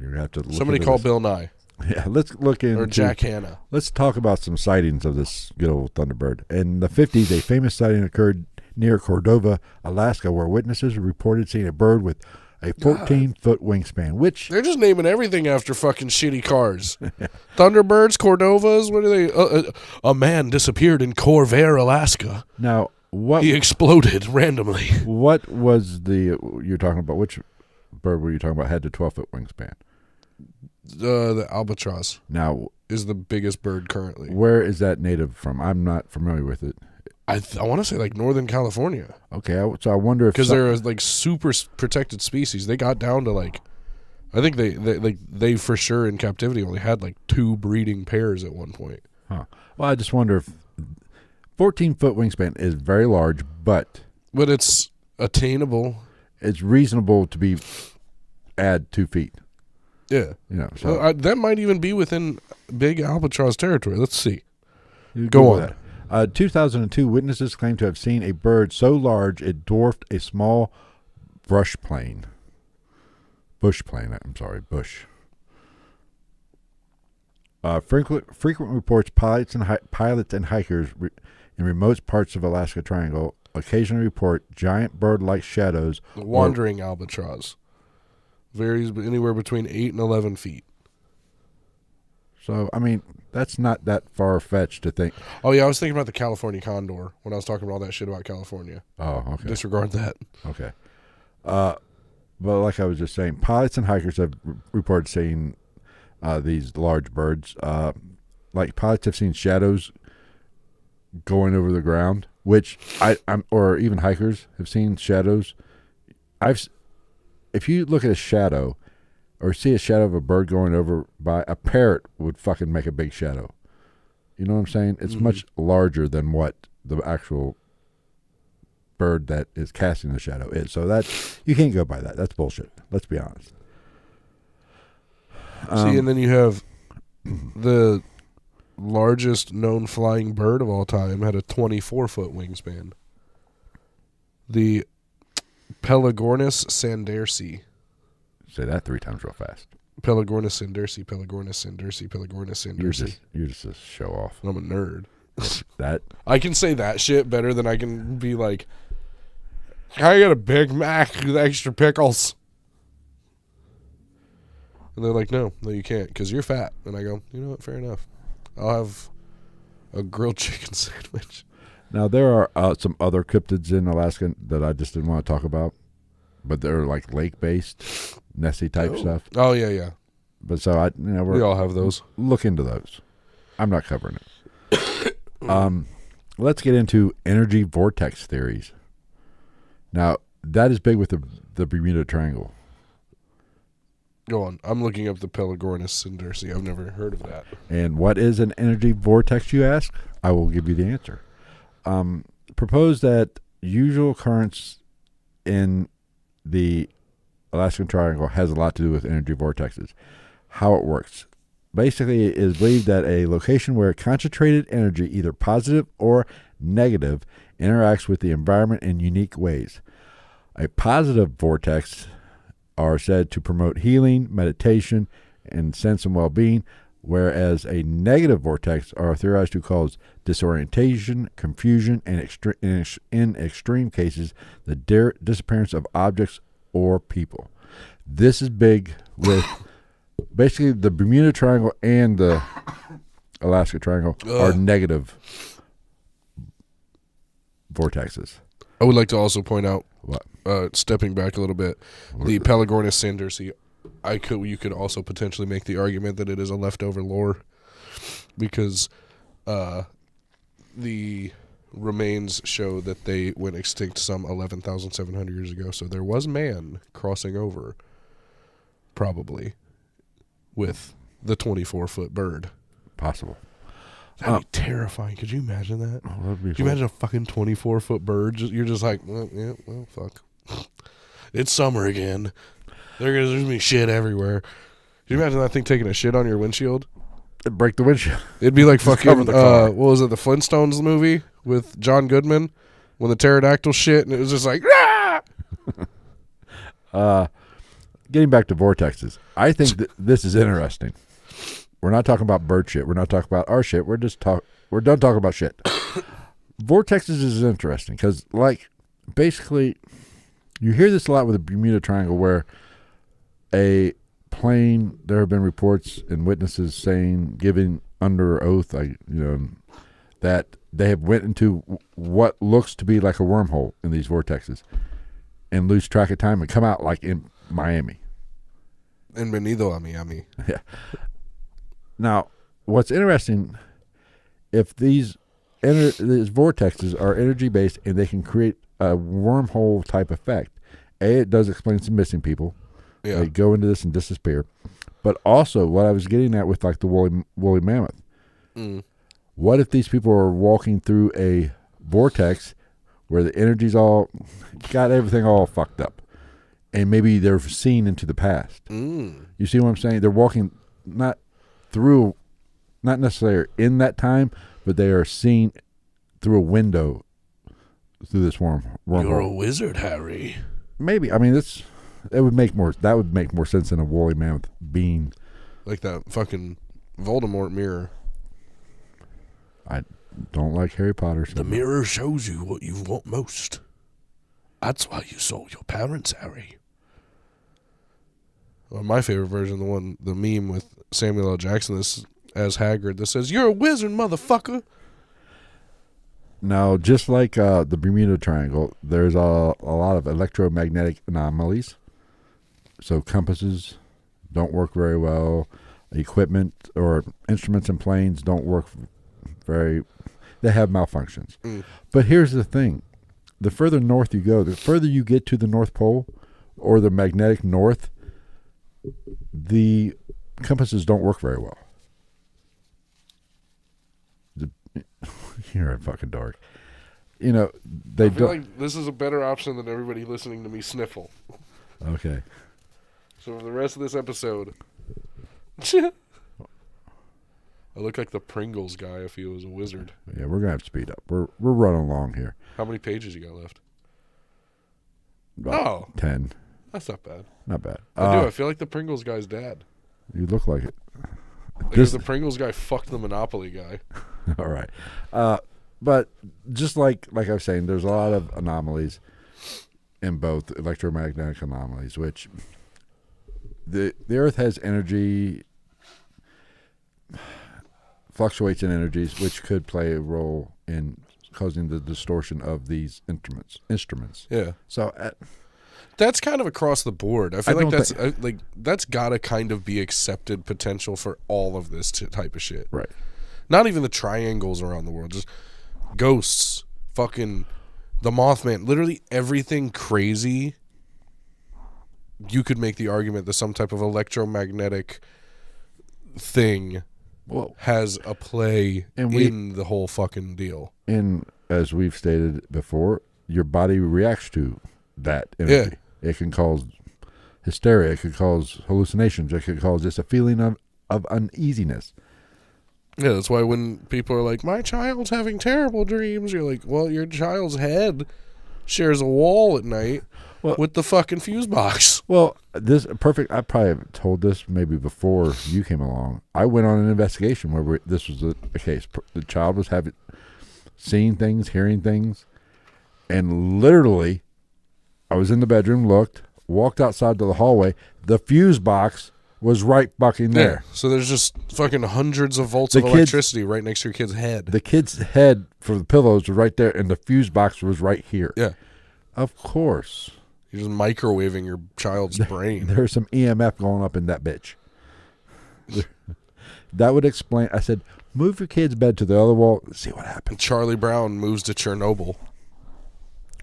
You have to look Somebody into call this. Bill Nye. Yeah, let's look into Or Jack Hanna. Let's talk about some sightings of this good old thunderbird. In the 50s, a famous sighting occurred near Cordova, Alaska, where witnesses reported seeing a bird with a 14-foot wingspan, which... They're just naming everything after fucking shitty cars. Thunderbirds, Cordovas, what are they? A man disappeared in Corvair, Alaska. Now, what... He exploded randomly. What was the... You're talking about... Which bird were you talking about had the 12-foot wingspan? The albatross now is the biggest bird currently. Where is that native from? I'm not familiar with it. I want to say like Northern California. Okay, so I wonder if because they're like super protected species. They got down to like, I think they for sure in captivity only had like 2 breeding pairs at one point. Huh. Well, I just wonder if 14-foot wingspan is very large, but it's attainable. It's reasonable to be add 2 feet. Yeah, So well, that might even be within big albatross territory. Let's see. Go on. 2002, witnesses claim to have seen a bird so large it dwarfed a small bush plane. Bush. Frequent reports pilots and hikers in remote parts of Alaska Triangle occasionally report giant bird-like shadows. Wandering albatross. Varies anywhere between 8 and 11 feet. So, I mean, that's not that far-fetched to think. Oh, yeah, I was thinking about the California condor when I was talking about all that shit about California. Oh, okay. Disregard that. Okay. But like I was just saying, pilots and hikers have reported seeing these large birds. Like pilots have seen shadows going over the ground, which or even hikers have seen shadows. If you look at a shadow or see a shadow of a bird going over by, a parrot would fucking make a big shadow. You know what I'm saying? It's much larger than what the actual bird that is casting the shadow is. So that you can't go by that. That's bullshit. Let's be honest. See, and then you have the largest known flying bird of all time had a 24-foot wingspan. The Pelagornis sandersi. Say that 3 times real fast. Pelagornis sandersi, Pelagornis sandersi, Pelagornis sandersi. You're just a show off. I'm a nerd. That I can say that shit better than I can be like, I got a Big Mac with extra pickles. And they're like, no, you can't because you're fat. And I go, you know what, fair enough. I'll have a grilled chicken sandwich. Now, there are some other cryptids in Alaska that I just didn't want to talk about, but they're like lake-based, Nessie type stuff. Oh, yeah. But so we all have those. Look into those. I'm not covering it. Let's get into energy vortex theories. Now, that is big with the Bermuda Triangle. Go on. I'm looking up the Pelagornis sandersi. I've never heard of that. And what is an energy vortex, you ask? I will give you the answer. Propose that usual occurrence in the Alaskan Triangle has a lot to do with energy vortexes. How it works. Basically, it is believed that a location where concentrated energy, either positive or negative, interacts with the environment in unique ways. A positive vortex are said to promote healing, meditation, and sense and well-being, whereas a negative vortex are theorized to cause disorientation, confusion, and in extreme cases, the disappearance of objects or people. This is big with basically the Bermuda Triangle and the Alaska Triangle are negative vortexes. I would like to also point out, what? Stepping back a little bit, the Pelagornis sandersi, you could also potentially make the argument that it is a leftover lore because the remains show that they went extinct some 11,700 years ago. So there was man crossing over, probably, with the 24-foot bird. Possible. That'd be terrifying. Could you imagine that? Oh, that'd be Could you imagine a fucking 24-foot bird? You're just like, well, fuck. It's summer again. There's gonna be shit everywhere. Can you imagine that thing taking a shit on your windshield? It'd break the windshield. It'd be like Just cover fucking, the car. what was it, the Flintstones movie with John Goodman? When the pterodactyl shit, and it was just like, ah! Getting back to vortexes, I think that this is interesting. We're not talking about bird shit. We're not talking about our shit. We're done talking about shit. Vortexes is interesting because, like, basically, you hear this a lot with the Bermuda Triangle, where a plane. There have been reports and witnesses saying, giving under oath, that they have went into what looks to be like a wormhole in these vortexes and lose track of time and come out like in Miami. Bienvenido a Miami. Yeah. Now, what's interesting, if these vortexes are energy-based and they can create a wormhole type effect, it does explain some missing people. Yeah. They go into this and disappear. But also, what I was getting at with like the woolly mammoth, what if these people are walking through a vortex where the energy's all got everything all fucked up, and maybe they're seeing into the past? You see what I'm saying? They're walking not necessarily in that time, but they are seeing through a window through this wormhole. You're a wizard, Harry. Maybe. I mean, that would make more sense than a woolly mammoth being like that fucking Voldemort mirror. I don't like Harry Potter. So the mirror shows you what you want most. That's why you saw your parents, Harry. Well, my favorite version, the meme with Samuel L. Jackson as Hagrid that says, "You're a wizard, motherfucker." Now, just like the Bermuda Triangle, there's a lot of electromagnetic anomalies. So compasses don't work very well. Equipment or instruments and planes don't work they have malfunctions. But here's the thing. The further north you go, the further you get to the North Pole or the magnetic north, the compasses don't work very well. You're a fucking dork. They I feel don't. like this is a better option than everybody listening to me sniffle. Okay. So for the rest of this episode, I look like the Pringles guy if he was a wizard. Yeah, we're gonna have to speed up. We're running along here. How many pages you got left? About 10. That's not bad. Not bad. I feel like the Pringles guy's dad. You look like it. Because the Pringles guy fucked the Monopoly guy. All right. But just like I was saying, there's a lot of anomalies in both electromagnetic anomalies, which the Earth has energy, fluctuates in energies, which could play a role in causing the distortion of these instruments. Yeah. So that's kind of across the board. I feel like that's got to kind of be accepted potential for all of this type of shit. Right. Not even the triangles around the world, just ghosts, fucking the Mothman, literally everything crazy. You could make the argument that some type of electromagnetic thing has a play in the whole fucking deal. And as we've stated before, your body reacts to that energy. Yeah. It can cause hysteria. It could cause hallucinations. It could cause just a feeling of uneasiness. Yeah, that's why when people are like, my child's having terrible dreams, you're like, well, your child's head shares a wall at night with the fucking fuse box. Well, I probably have told this maybe before you came along. I went on an investigation where this was a case. The child was seeing things, hearing things, and literally, I was in the bedroom, walked outside to the hallway, the fuse box was right fucking there. Yeah, so there's just fucking hundreds of volts of electricity right next to your kid's head. The kid's head for the pillows was right there, and the fuse box was right here. Yeah. Of course. You're just microwaving your child's brain. There's some EMF going up in that bitch. That would explain. I said, move your kid's bed to the other wall and see what happens. Charlie Brown moves to Chernobyl.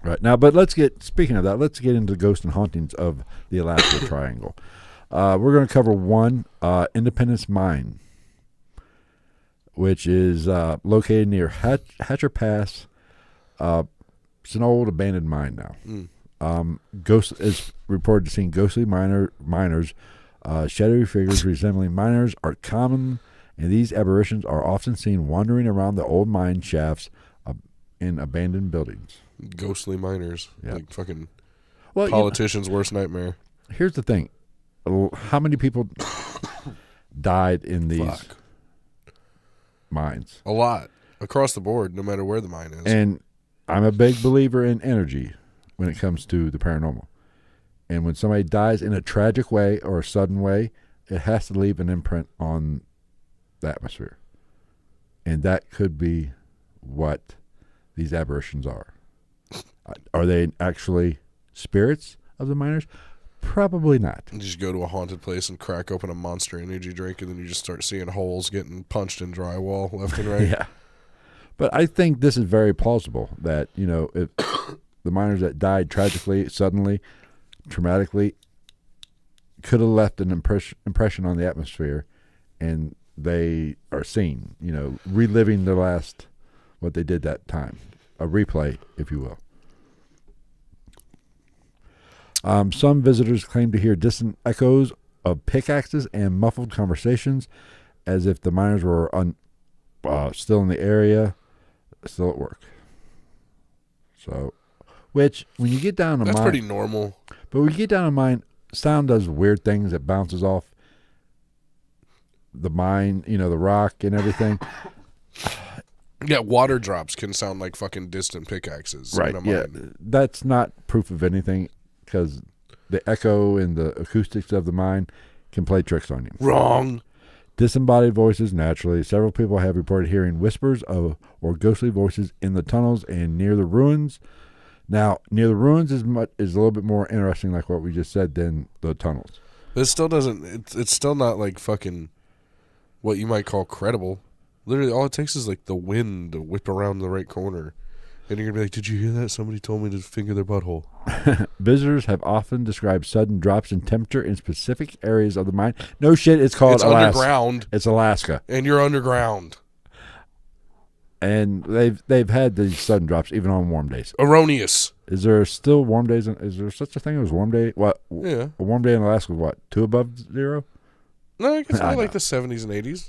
Right. Now, but speaking of that, let's get into the ghosts and hauntings of the Alaska Triangle. We're going to cover one, Independence Mine, which is located near Hatcher Pass. It's an old abandoned mine now. Ghost is reported to seeing ghostly miners. Shadowy figures resembling miners are common, and these apparitions are often seen wandering around the old mine shafts in abandoned buildings. Ghostly miners. Yeah. Like fucking Well, politician's worst nightmare. Here's the thing. How many people died in these mines? A lot. Across the board, no matter where the mine is. And I'm a big believer in energy when it comes to the paranormal. And when somebody dies in a tragic way or a sudden way, it has to leave an imprint on the atmosphere. And that could be what these apparitions are. Are they actually spirits of the miners? Probably not. You just go to a haunted place and crack open a Monster Energy drink, and then you just start seeing holes getting punched in drywall left and right. Yeah. But I think this is very plausible that, if the miners that died tragically, suddenly, traumatically, could have left an impression on the atmosphere, and they are seen, reliving what they did that time. A replay, if you will. Some visitors claim to hear distant echoes of pickaxes and muffled conversations, as if the miners were still in the area, still at work. So, which when you get down a mine, that's pretty normal. But when you get down a mine, sound does weird things. It bounces off the mine, the rock and everything. Yeah, water drops can sound like fucking distant pickaxes. Right. Yeah, that's not proof of anything. Because the echo and the acoustics of the mine can play tricks on you. Wrong. Disembodied voices, naturally. Several people have reported hearing whispers or ghostly voices in the tunnels and near the ruins. Now, near the ruins is a little bit more interesting, like what we just said, than the tunnels. But it still doesn't. It's still not like fucking what you might call credible. Literally, all it takes is like the wind to whip around the right corner. And you're going to be like, did you hear that? Somebody told me to finger their butthole. Visitors have often described sudden drops in temperature in specific areas of the mine. No shit, it's called Alaska. It's underground. It's Alaska. And you're underground. And they've had these sudden drops even on warm days. Erroneous. Is there still warm days? Is there such a thing as warm day? What? Yeah. A warm day in Alaska was what? 2 above 0? No, it's only like the 70s and 80s.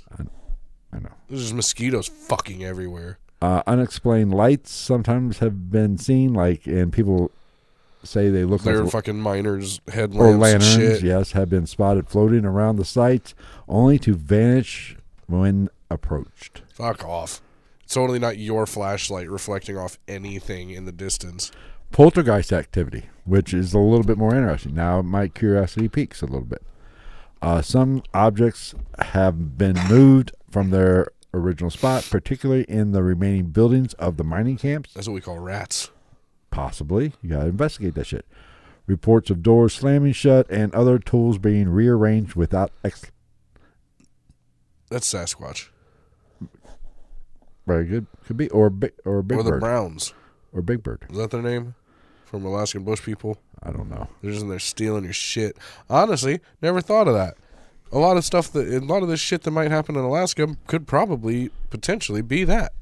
I know. There's just mosquitoes fucking everywhere. Unexplained lights sometimes have been seen, and people say they look like fucking miners' headlamps or lanterns. And shit. Yes, have been spotted floating around the site, only to vanish when approached. Fuck off! It's totally not your flashlight reflecting off anything in the distance. Poltergeist activity, which is a little bit more interesting. Now, my curiosity peaks a little bit. Some objects have been moved from their original spot, particularly in the remaining buildings of the mining camps. That's what we call rats. Possibly. You gotta investigate that shit. Reports of doors slamming shut and other tools being rearranged without That's Sasquatch. Very good. Could be. Or Big Or the Bird. Browns. Or Big Bird. Is that their name? From Alaskan bush people? I don't know. They're just in there stealing your shit. Honestly, never thought of that. A lot of this shit that might happen in Alaska could potentially be that.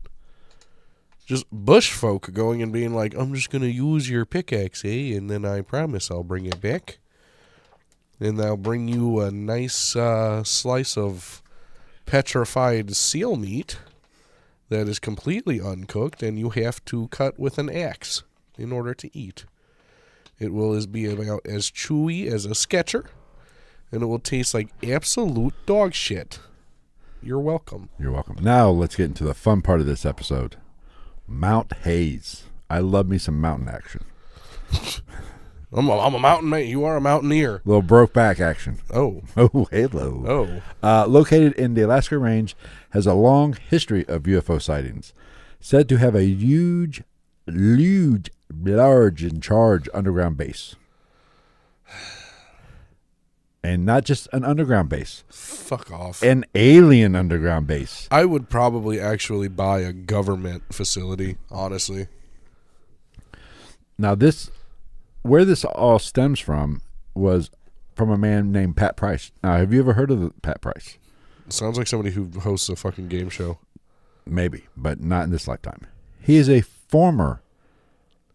Just bush folk going and being like, I'm just going to use your pickaxe, and then I promise I'll bring it back. And I'll bring you a nice slice of petrified seal meat that is completely uncooked, and you have to cut with an axe in order to eat. It will be about as chewy as a Sketcher. And it will taste like absolute dog shit. You're welcome. You're welcome. Now let's get into the fun part of this episode. Mount Hayes. I love me some mountain action. I'm a mountain man. You are a mountaineer. Little Brokeback action. Oh. Oh, hello. Oh. Located in the Alaska Range, has a long history of UFO sightings. Said to have a huge, large and charged underground base. And not just an underground base. Fuck off. An alien underground base. I would probably actually buy a government facility, honestly. Now where this all stems from was from a man named Pat Price. Now, have you ever heard of Pat Price? Sounds like somebody who hosts a fucking game show. Maybe, but not in this lifetime. He is a former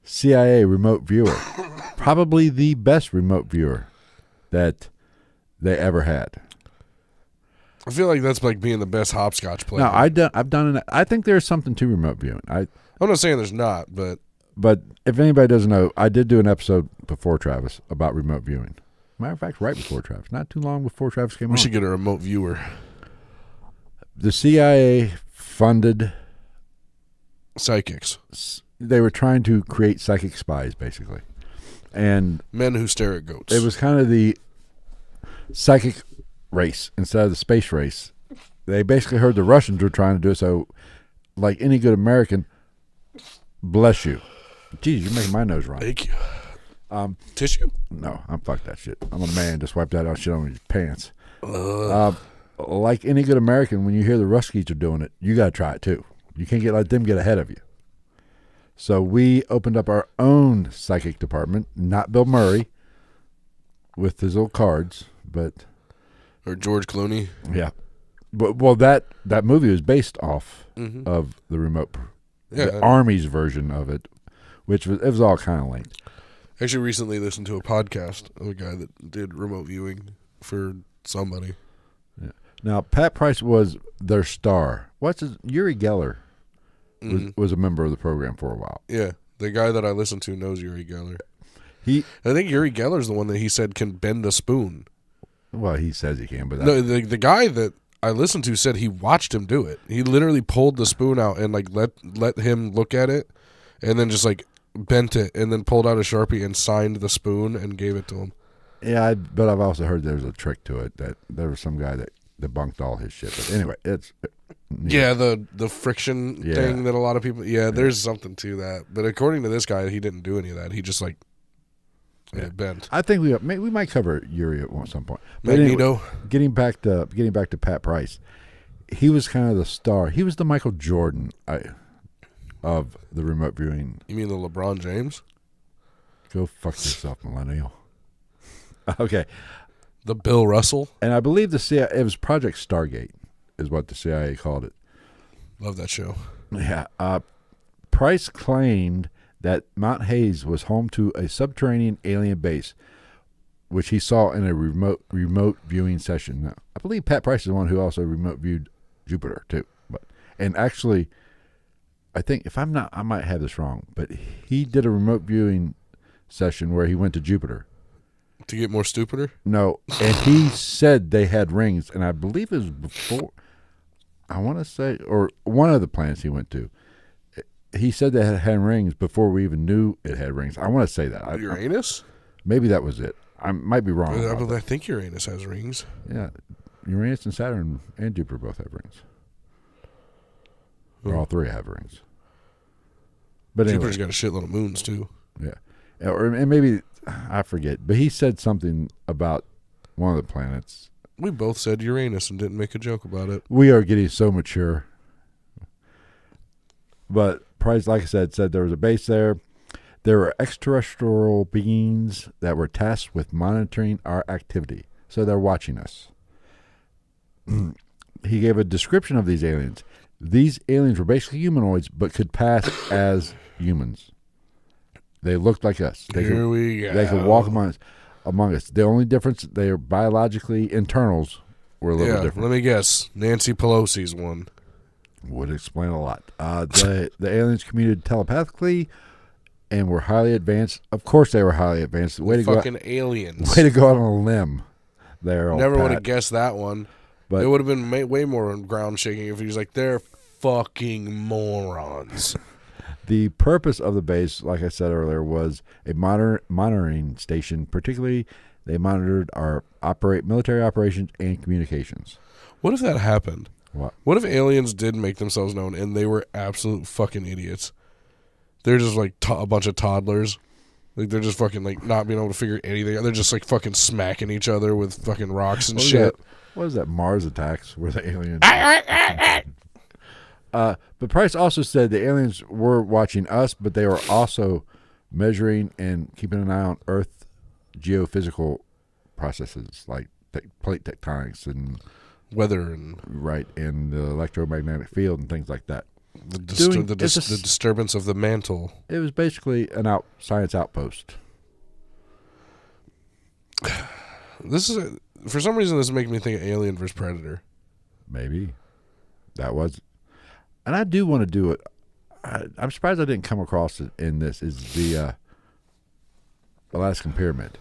CIA remote viewer. Probably the best remote viewer that they ever had. I feel like that's like being the best hopscotch player. No, I've done it. I think there's something to remote viewing. I'm not saying there's not, but if anybody doesn't know, I did do an episode before Travis about remote viewing. Matter of fact, right before Travis, not too long before Travis came on. We should get a remote viewer. The CIA funded psychics. They were trying to create psychic spies, basically, and men who stare at goats. It was kind of the psychic race instead of the space race. They basically heard the Russians were trying to do it, so like any good American, bless you. Jeez, you're making my nose run. Thank you. Tissue? No, I'm fuck that shit. I'm a man. Just wipe that shit on your pants. Like any good American, when you hear the Ruskies are doing it, you got to try it too. You can't let them get ahead of you. So we opened up our own psychic department, not Bill Murray with his little cards, but... Or George Clooney. Yeah. But, well, that movie was based off of the remote... the Army's version of it, which was all kind of lame. Actually, recently listened to a podcast of a guy that did remote viewing for somebody. Yeah. Now, Pat Price was their star. Uri Geller was a member of the program for a while. Yeah, the guy that I listen to knows Uri Geller. I think Uri Geller's the one that he said can bend a spoon. Well, he says he can, but no, the guy that I listened to said he watched him do it. He literally pulled the spoon out and like let him look at it, and then just like bent it, and then pulled out a Sharpie and signed the spoon and gave it to him. Yeah, but I've also heard there's a trick to it, that there was some guy that debunked all his shit. But anyway, it's... Yeah, the friction thing that a lot of people... Yeah, there's something to that. But according to this guy, he didn't do any of that. He just like bent. I think we might cover Uri at some point. But Magneto. Anyway, getting back to Pat Price, he was kind of the star. He was the Michael Jordan of the remote viewing. You mean the LeBron James? Go fuck yourself, millennial. Okay. The Bill Russell? And I believe the CIA, it was Project Stargate is what the CIA called it. Love that show. Yeah. Price claimed that Mount Hayes was home to a subterranean alien base, which he saw in a remote viewing session. Now, I believe Pat Price is the one who also remote viewed Jupiter too. And actually, I think if I'm not, I might have this wrong, but he did a remote viewing session where he went to Jupiter. To get more stupider? No, and he said they had rings, and I believe it was before, I want to say, or one of the planets he went to. He said they had rings before we even knew it had rings. I want to say that. Uranus? Maybe that was it. I might be wrong. I think Uranus has rings. Yeah, Uranus and Saturn and Jupiter both have rings. Or all three have rings. But Jupiter's got a shitload of moons too. Yeah, and maybe I forget. But he said something about one of the planets. We both said Uranus and didn't make a joke about it. We are getting so mature. But Price, like I said there was a base there. There were extraterrestrial beings that were tasked with monitoring our activity. So they're watching us. He gave a description of these aliens. These aliens were basically humanoids, but could pass as humans. They looked like us. We go. They could walk among us. The only difference, their biologically internals were a little different. Let me guess. Nancy Pelosi's one. Would explain a lot. The aliens communicated telepathically and were highly advanced. Of course they were highly advanced. Aliens. Way to go out on a limb there. Never would have guessed that one. But it would have been way more ground shaking if he was like, they're fucking morons. The purpose of the base, like I said earlier, was a monitoring station. Particularly, they monitored our military operations and communications. What if that happened? What if aliens did make themselves known and they were absolute fucking idiots? They're just like a bunch of toddlers. Like they're just fucking like not being able to figure anything out. They're just like fucking smacking each other with fucking rocks and shit. What is that? Mars Attacks, where the aliens... But Price also said the aliens were watching us, but they were also measuring and keeping an eye on Earth geophysical processes like plate tectonics and weather and the electromagnetic field and things like that. The disturbance of the mantle. It was basically an science outpost. For some reason, this is making me think of Alien vs. Predator. Maybe. That was. And I do want to do it. I'm surprised I didn't come across it in this. Is the Alaskan Pyramid.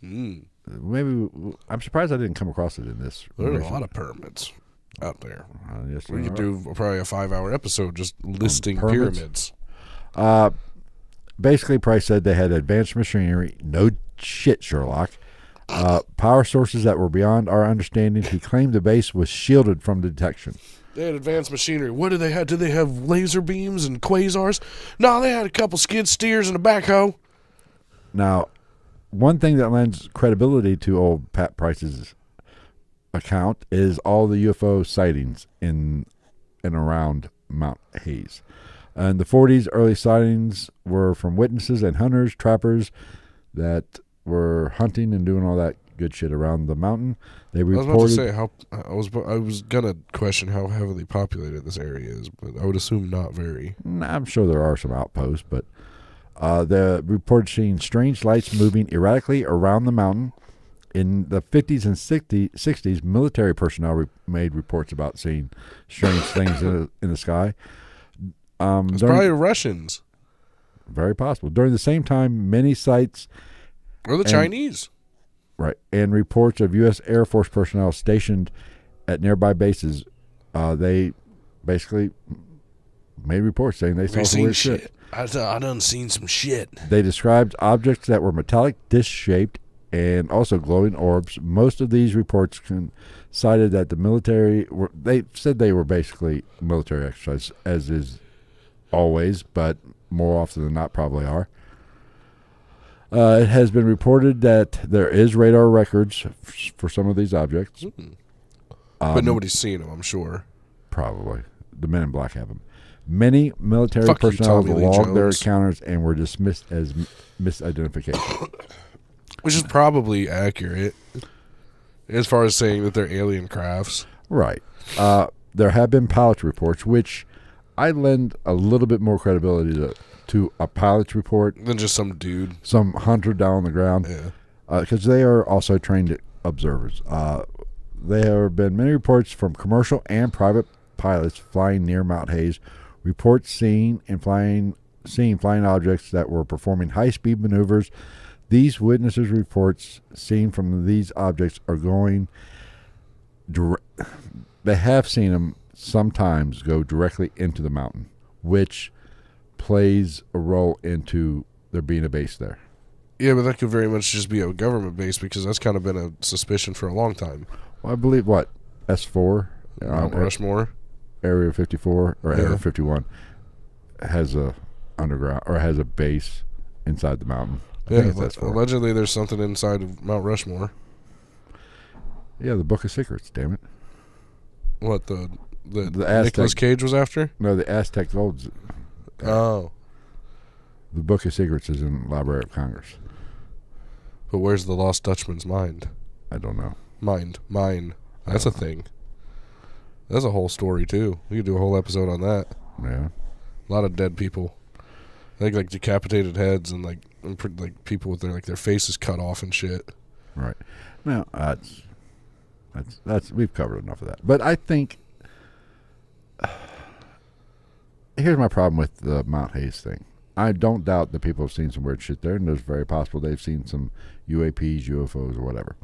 Maybe I'm surprised I didn't come across it in this. There's a lot of pyramids out there. Yes, we could do probably a 5-hour episode just listing pyramids. Basically, Price said they had advanced machinery. No shit, Sherlock. Power sources that were beyond our understanding. He claimed the base was shielded from detection. They had advanced machinery. What did they have? Did they have laser beams and quasars? No, they had a couple skid steers and a backhoe. Now, one thing that lends credibility to old Pat Price's account is all the UFO sightings in and around Mount Hayes. In the 40s, early sightings were from witnesses and hunters, trappers that were hunting and doing all that good shit around the mountain. They reported. I was about to say I was gonna question how heavily populated this area is, but I would assume not very. I'm sure there are some outposts, but the reported seeing strange lights moving erratically around the mountain. In the 50s and 60s, military personnel made reports about seeing strange things in the sky. It's probably Russians. Very possible. During the same time, many sites. Or the Chinese. Right. And reports of U.S. Air Force personnel stationed at nearby bases, they basically made reports saying they saw some weird shit. I done seen some shit. They described objects that were metallic, disc-shaped, and also glowing orbs. Most of these reports cited that the military they said they were basically military exercises, as is always, but more often than not probably are. It has been reported that there is radar records for some of these objects. But nobody's seen them, I'm sure. Probably. The Men in Black have them. Many military personnel logged their encounters and were dismissed as misidentification. Which is probably accurate as far as saying that they're alien crafts. Right. There have been pilot reports, which I lend a little bit more credibility to a pilot's report than just some dude, some hunter down on the ground. Yeah. Because they are also trained observers. There have been many reports from commercial and private pilots flying near Mount Hayes. Reports seeing flying objects that were performing high-speed maneuvers. These witnesses' reports seen from these objects are going they have seen them sometimes go directly into the mountain, which plays a role into there being a base there. Yeah, but that could very much just be a government base because that's kind of been a suspicion for a long time. Well, I believe, S4? Mount Rushmore? Area 54 or Area 51 has a underground or has a base inside the mountain. Yeah, allegedly there's something inside of Mount Rushmore. Yeah, the Book of Secrets, damn it. What, the Aztec, Nicolas Cage was after? No, the Aztec gold. Oh. The Book of Secrets is in the Library of Congress. But where's the Lost Dutchman's mind? I don't know. Mine. That's a thing. That's a whole story, too. We could do a whole episode on that. Yeah. A lot of dead people. I think, like, decapitated heads and, like people with their faces cut off and shit. Right. Now, that's we've covered enough of that. But I think here's my problem with the Mount Hayes thing. I don't doubt that people have seen some weird shit there, and it's very possible they've seen some UAPs, UFOs, or whatever.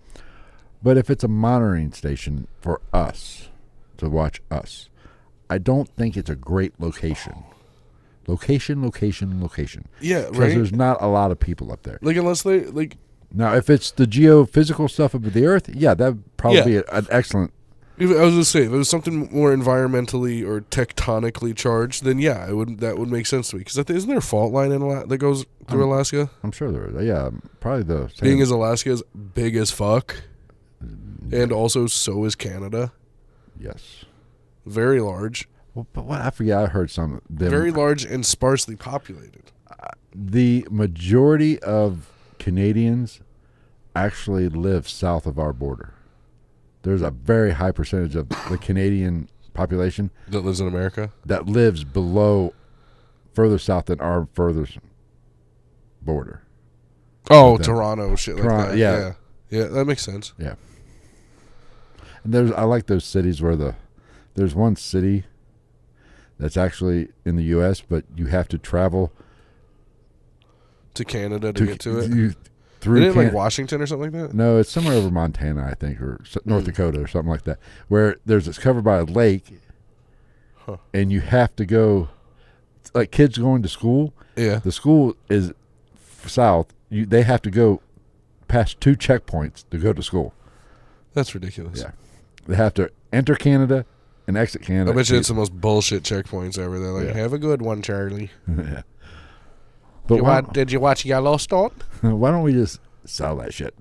But if it's a monitoring station for us to watch us, I don't think it's a great location. Location. Yeah, right. Because there's not a lot of people up there. Like, unless they, like... Now, if it's the geophysical stuff of the Earth, yeah, that would probably be an excellent... I was going to say, if it was something more environmentally or tectonically charged, then yeah, that would make sense to me. Because isn't there a fault line that goes through Alaska? I'm sure there is. Yeah, probably the same. Being as Alaska is big as fuck, and also so is Canada. Yes. Very large. Well, but what I forget, I heard some. Very large and sparsely populated. The majority of Canadians actually live south of our border. There's a very high percentage of the Canadian population that lives in America that lives further south than our furthest border. Oh, Toronto, shit like that. Yeah. Yeah, that makes sense. Yeah. And I like those cities where there's one city that's actually in the U.S., but you have to travel to Canada to get to it. Through Isn't it like Washington or something like that? No, it's somewhere over Montana, I think, or North Dakota or something like that, where it's covered by a lake, and you have to go, like kids going to school. Yeah. The school is south. They have to go past 2 checkpoints to go to school. That's ridiculous. Yeah. They have to enter Canada and exit Canada. I bet you it's the most bullshit checkpoints ever. They're like, have a good one, Charlie. Yeah. But did you watch Yellowstone? Why don't we just sell that shit?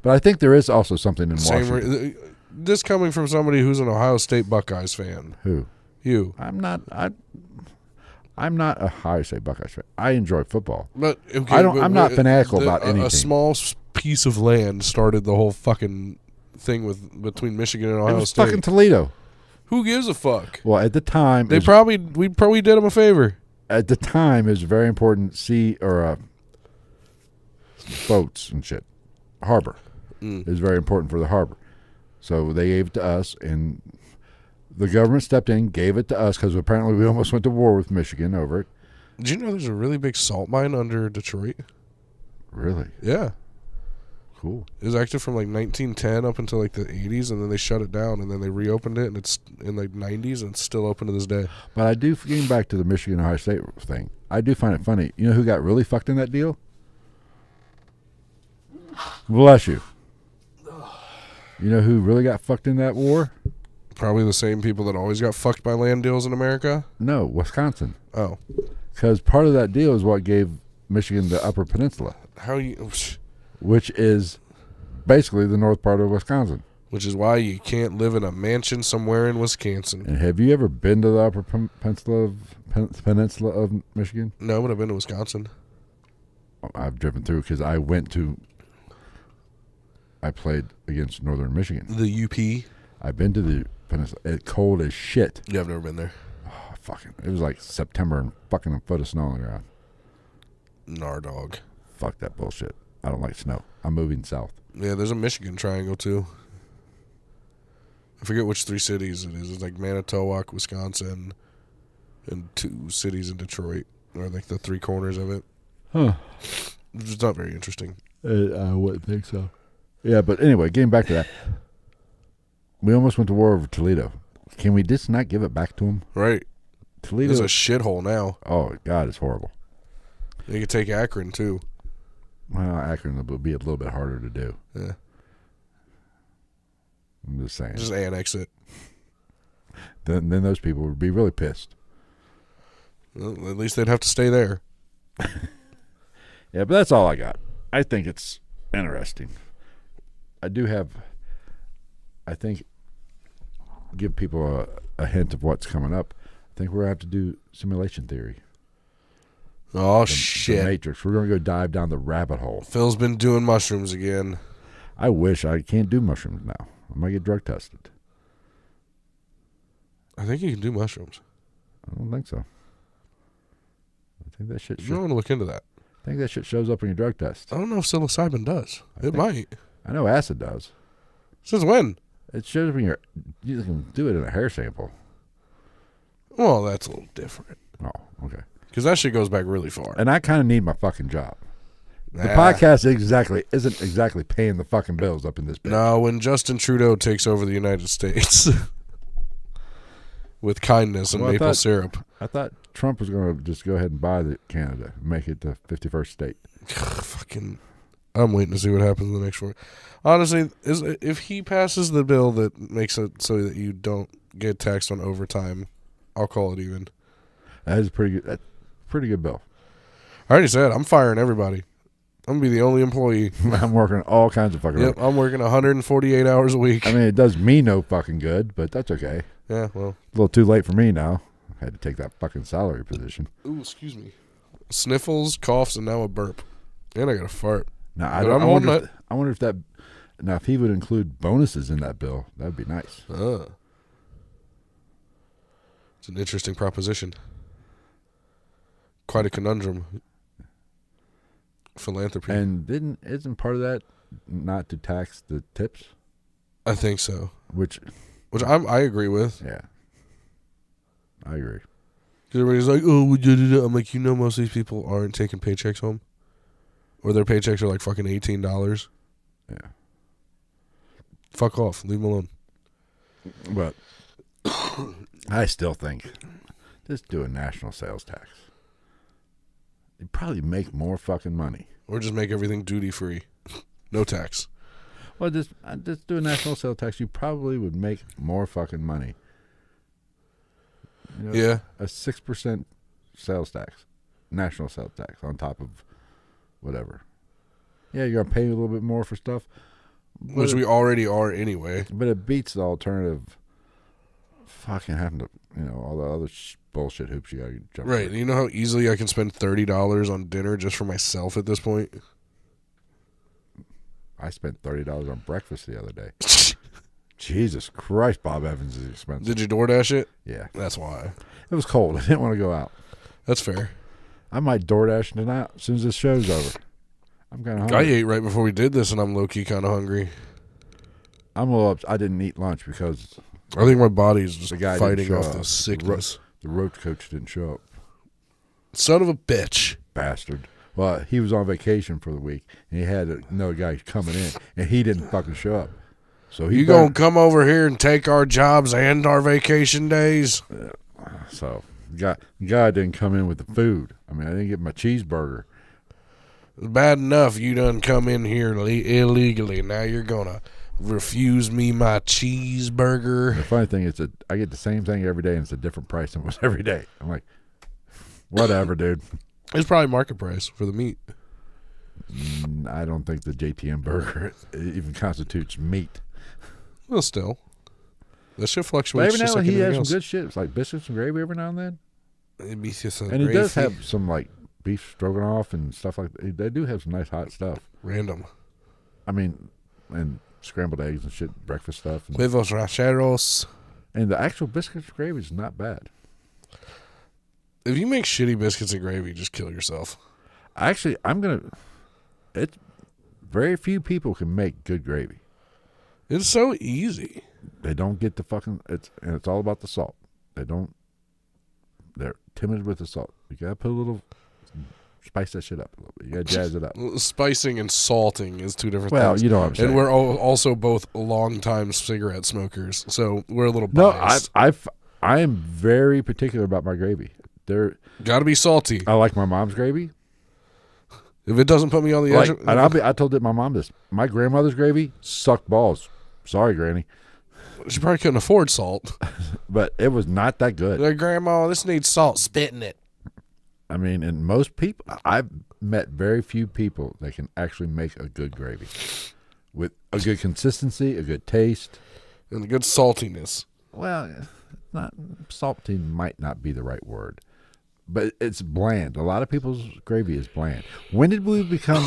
But I think there is also something in Washington. This coming from somebody who's an Ohio State Buckeyes fan. Who? You. I'm not a Ohio State Buckeyes fan. I enjoy football. But okay, I'm not fanatical about anything. A small piece of land started the whole fucking thing between Michigan and Ohio State. Fucking Toledo. Who gives a fuck? Well, at the time, we probably did them a favor. At the time, it was very important boats and shit. Harbor. It was very important for the harbor. So they gave it to us, and the government stepped in, gave it to us, because apparently we almost went to war with Michigan over it. Did you know there's a really big salt mine under Detroit? Really? Yeah. Cool. It was active from like 1910 up until like the 80s, and then they shut it down, and then they reopened it, and it's in like 90s, and it's still open to this day. But I do, getting back to the Michigan-Ohio State thing, I do find it funny. You know who got really fucked in that deal? Bless you. You know who really got fucked in that war? Probably the same people that always got fucked by land deals in America? No, Wisconsin. Oh. Because part of that deal is what gave Michigan the Upper Peninsula. Which is basically the north part of Wisconsin. Which is why you can't live in a mansion somewhere in Wisconsin. And have you ever been to the Upper Peninsula of Michigan? No, but I've been to Wisconsin. I've driven through because I played against Northern Michigan. The UP? I've been to the peninsula. It's cold as shit. Yeah, I've never been there. Oh, fucking. It was like September and fucking a foot of snow on the ground. Nardog. Fuck that bullshit. I don't like snow. I'm moving south. Yeah, there's a Michigan triangle too. I forget which 3 cities it is. It's like Manitowoc, Wisconsin, and 2 cities in Detroit. Or like the 3 corners of it. Huh. It's not very interesting. I wouldn't think so. Yeah, but anyway, getting back to that. We almost went to war over Toledo. Can we just not give it back to them? Right. Toledo's a shithole now. Oh, God, it's horrible. They could take Akron, too. Well, Akron would be a little bit harder to do. Yeah. I'm just saying. Just annex it. Then those people would be really pissed. Well, at least they'd have to stay there. Yeah, but that's all I got. I think it's interesting. I think, give people a hint of what's coming up. I think we're going to have to do simulation theory. Oh, shit. The Matrix. We're going to go dive down the rabbit hole. Phil's been doing mushrooms again. I wish. I can't do mushrooms now. I might get drug tested. I think you can do mushrooms. I don't think so. I think that shit You want to look into that. I think that shit shows up in your drug test. I don't know if psilocybin does. It might. I know acid does. Since when? It shows up in your... You can do it in a hair sample. Well, that's a little different. Oh, okay. Because that shit goes back really far. And I kind of need my fucking job. The podcast isn't exactly paying the fucking bills up in this bitch. No, when Justin Trudeau takes over the United States with kindness and maple syrup. I thought Trump was going to just go ahead and buy Canada and make it the 51st state. Fucking, I'm waiting to see what happens in the next one. Honestly, if he passes the bill that makes it so that you don't get taxed on overtime, I'll call it even. That is pretty good bill. I already said I'm firing everybody. I'm going to be the only employee. I'm working all kinds of fucking Yep, I'm working 148 hours a week. I mean, it does me no fucking good, but that's okay. Yeah, well. A little too late for me now. I had to take that fucking salary position. Ooh, excuse me. Sniffles, coughs, and now a burp. And I got a fart. Now, I wonder if that... Now, if he would include bonuses in that bill, that would be nice. It's an interesting proposition. Quite a conundrum. Philanthropy. And isn't part of that not to tax the tips? I think so. Which I agree with. Yeah. I agree. Everybody's like, oh, we did it. I'm like, most of these people aren't taking paychecks home. Or their paychecks are like fucking $18. Yeah. Fuck off. Leave them alone. But I still think just do a national sales tax. You'd probably make more fucking money. Or just make everything duty free. No tax. Well, just do a national sales tax. You probably would make more fucking money. Yeah. A 6% sales tax, national sales tax on top of whatever. Yeah, you're gonna pay a little bit more for stuff, Which we already are anyway. But it beats the alternative. Fucking having to, all the other bullshit hoops you gotta jump. Right. through. You know how easily I can spend $30 on dinner just for myself at this point? I spent $30 on breakfast the other day. Jesus Christ, Bob Evans is expensive. Did you DoorDash it? Yeah. That's why. It was cold. I didn't want to go out. That's fair. I might DoorDash tonight as soon as this show's over. I'm kind of I hungry. ate right before we did this, and I'm low-key kind of hungry. I'm a little upset. I didn't eat lunch because I think my body's just the guy fighting didn't show off up. this sickness. The roach coach didn't show up. Son of a bitch. Bastard. Well, he was on vacation for the week, and he had another guy coming in, and he didn't fucking show up. So You gonna come over here and take our jobs and our vacation days? So the guy didn't come in with the food. I mean, I didn't get my cheeseburger. It's bad enough you done come in here illegally. Now you're gonna refuse me my cheeseburger. The funny thing is that I get the same thing every day, and it's a different price than it was every day. I'm like, whatever, dude. It's probably market price for the meat. I don't think the JTM burger even constitutes meat. Well, still, that shit But fluctuates. every now Just and like then he has anything some else. good shit. It's like biscuits and gravy every now and then. It'd be just a And he does gravy. have some like beef stroganoff and stuff like that. They do have some nice hot stuff. Random. I mean, and scrambled eggs and shit, breakfast stuff. And, Huevos rancheros. and the actual biscuits and gravy is not bad. If you make shitty biscuits and gravy, just kill yourself. Actually, it's very few people can make good gravy. It's so easy. They don't get the fucking, it's all about the salt. They're timid with the salt. You gotta put a little, spice that shit up a little bit. You gotta jazz it up. Spicing and salting is two different Well, things. you know what I'm saying. And we're also both long-time cigarette smokers, so we're a little No, biased. I am very particular about my gravy. Gotta be salty. I like my mom's gravy. If it doesn't put me on the edge, And I told my mom this. My grandmother's gravy sucked balls. Sorry, Granny, she probably couldn't afford salt. but it was not that good. Like, Grandma, this needs salt. Spit in it. I mean, and most people, I've met very few people that can actually make a good gravy with a good consistency, a good taste, And a good saltiness. Well, not salty might not be the right word, but it's bland. A lot of people's gravy is bland. When did we become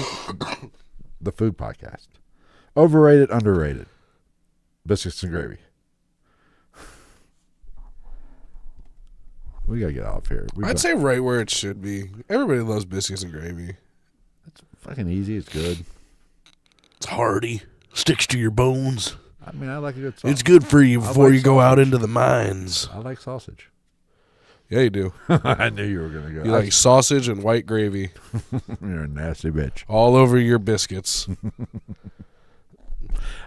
the food podcast? Overrated, underrated. Biscuits and gravy. We gotta get off here. I'd say right where it should be. Everybody loves biscuits and gravy. it's fucking easy. It's good. It's hearty. Sticks to your bones. I mean, I like a good sausage. It's good for you I before like you go out sausage. into the mines. I like sausage. Yeah, you do. I knew you were gonna go. You like sausage and white gravy You're a nasty bitch. all over your biscuits.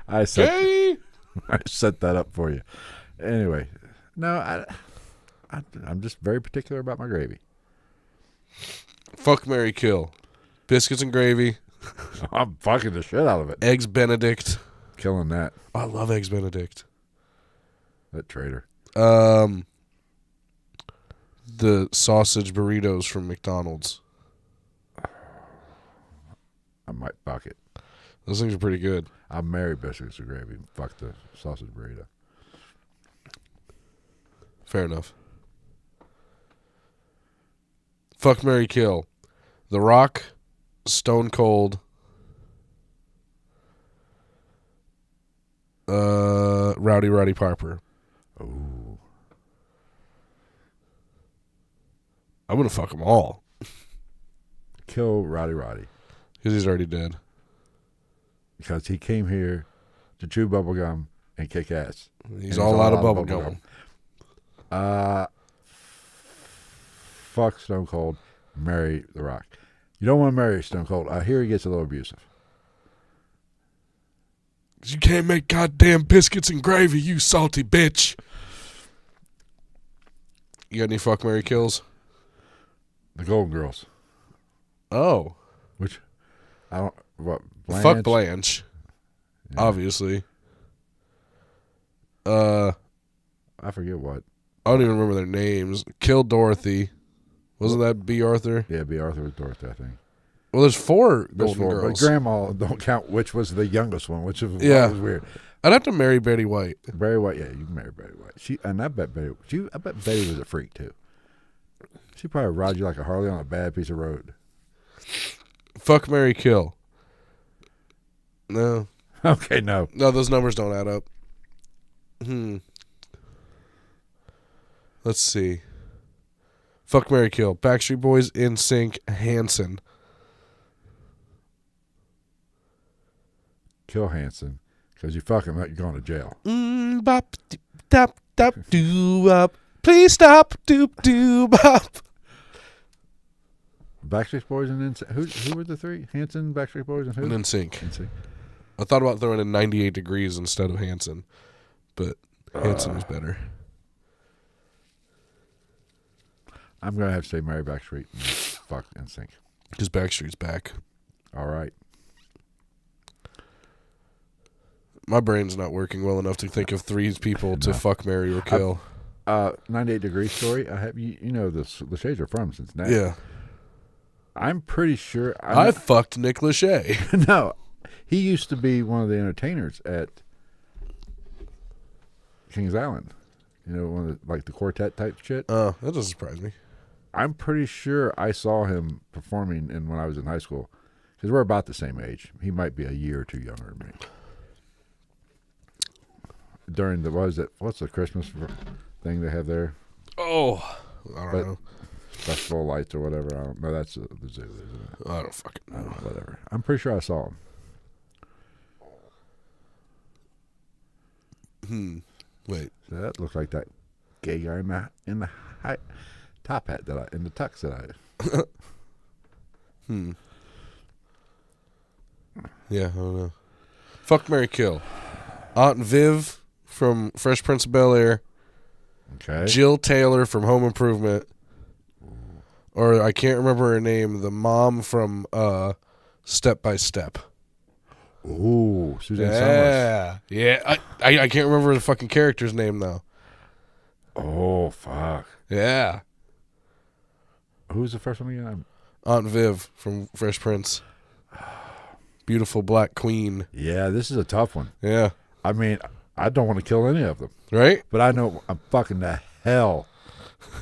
I set Hey! I set that up for you. Anyway, no, I'm just very particular about my gravy. Fuck, marry, kill. Biscuits and gravy. I'm fucking the shit out of it. Eggs Benedict. Killing that. I love Eggs Benedict. That traitor. The sausage burritos from McDonald's. I might fuck it. Those things are pretty good. I'll marry biscuits and gravy. Fuck the sausage burrito. Fair enough. Fuck, marry, kill. The Rock, Stone Cold, Rowdy Roddy Piper. Oh. I'm gonna fuck them all Kill Roddy because he's already dead. because he came here to chew bubble gum and kick ass. He's all out of bubble gum. Fuck Stone Cold. Marry The Rock. You don't want to marry Stone Cold. I hear he gets a little abusive. You can't make goddamn biscuits and gravy, you salty bitch. You got any fuck, marry, kills? The Golden Girls. Oh. Which, I don't, what, Blanche? Fuck Blanche. Yeah. Obviously. I forget what. I don't even remember their names. Kill Dorothy. Wasn't that B. Arthur? Yeah, B. Arthur was Dorothy, I think. Well, there's four Golden Girls. But Grandma don't count which was the youngest one, which was weird. I'd have to marry Betty White. Betty White, yeah, you can marry Betty White. I bet Betty was a freak too. She probably ride you like a Harley on a bad piece of road. Fuck, marry, kill. No. Okay, no. No, those numbers don't add up. Let's see. Fuck, marry, kill. Backstreet Boys, NSYNC, Hanson. Kill Hanson. Because you fucking let you going to jail. Bop, dop, dop, doo, up. Please stop, doop, doo, bop. Backstreet Boys and NSYNC. Who were the three? Hanson, Backstreet Boys, and who? And NSYNC. NSYNC. I thought about throwing in 98 Degrees instead of Hanson, but Hanson was better. I'm going to have to say Mary Backstreet and fuck NSYNC. Because Backstreet's back. All right. My brain's not working well enough to think of three people to fuck, marry, or kill. 98 Degrees story. I have you know the Lachey's are from Cincinnati. Yeah. I'm pretty sure I fucked Nick Lachey. No, he used to be one of the entertainers at Kings Island. You know, one of the quartet type shit. Oh, that doesn't surprise me. I'm pretty sure I saw him performing when I was in high school because we're about the same age. He might be a year or two younger than me. During what's the Christmas thing they have there? Oh, I don't know. Festival of Lights or whatever. I don't know. That's the zoo, isn't it? I don't fucking know. Whatever. I'm pretty sure I saw him. Wait. So that looks like that gay guy in the high top hat in the tux that I. Yeah, I don't know. Fuck, marry, kill. Aunt Viv from Fresh Prince of Bel-Air. Okay. Jill Taylor from Home Improvement. Or I can't remember her name. The mom from Step by Step. Ooh, Suzanne Summers. Yeah. I can't remember the fucking character's name though. Oh fuck. Yeah. Who's the first one again? Aunt Viv from Fresh Prince. Beautiful black queen. Yeah, this is a tough one. Yeah. I mean, I don't want to kill any of them. Right? But I know I'm fucking the hell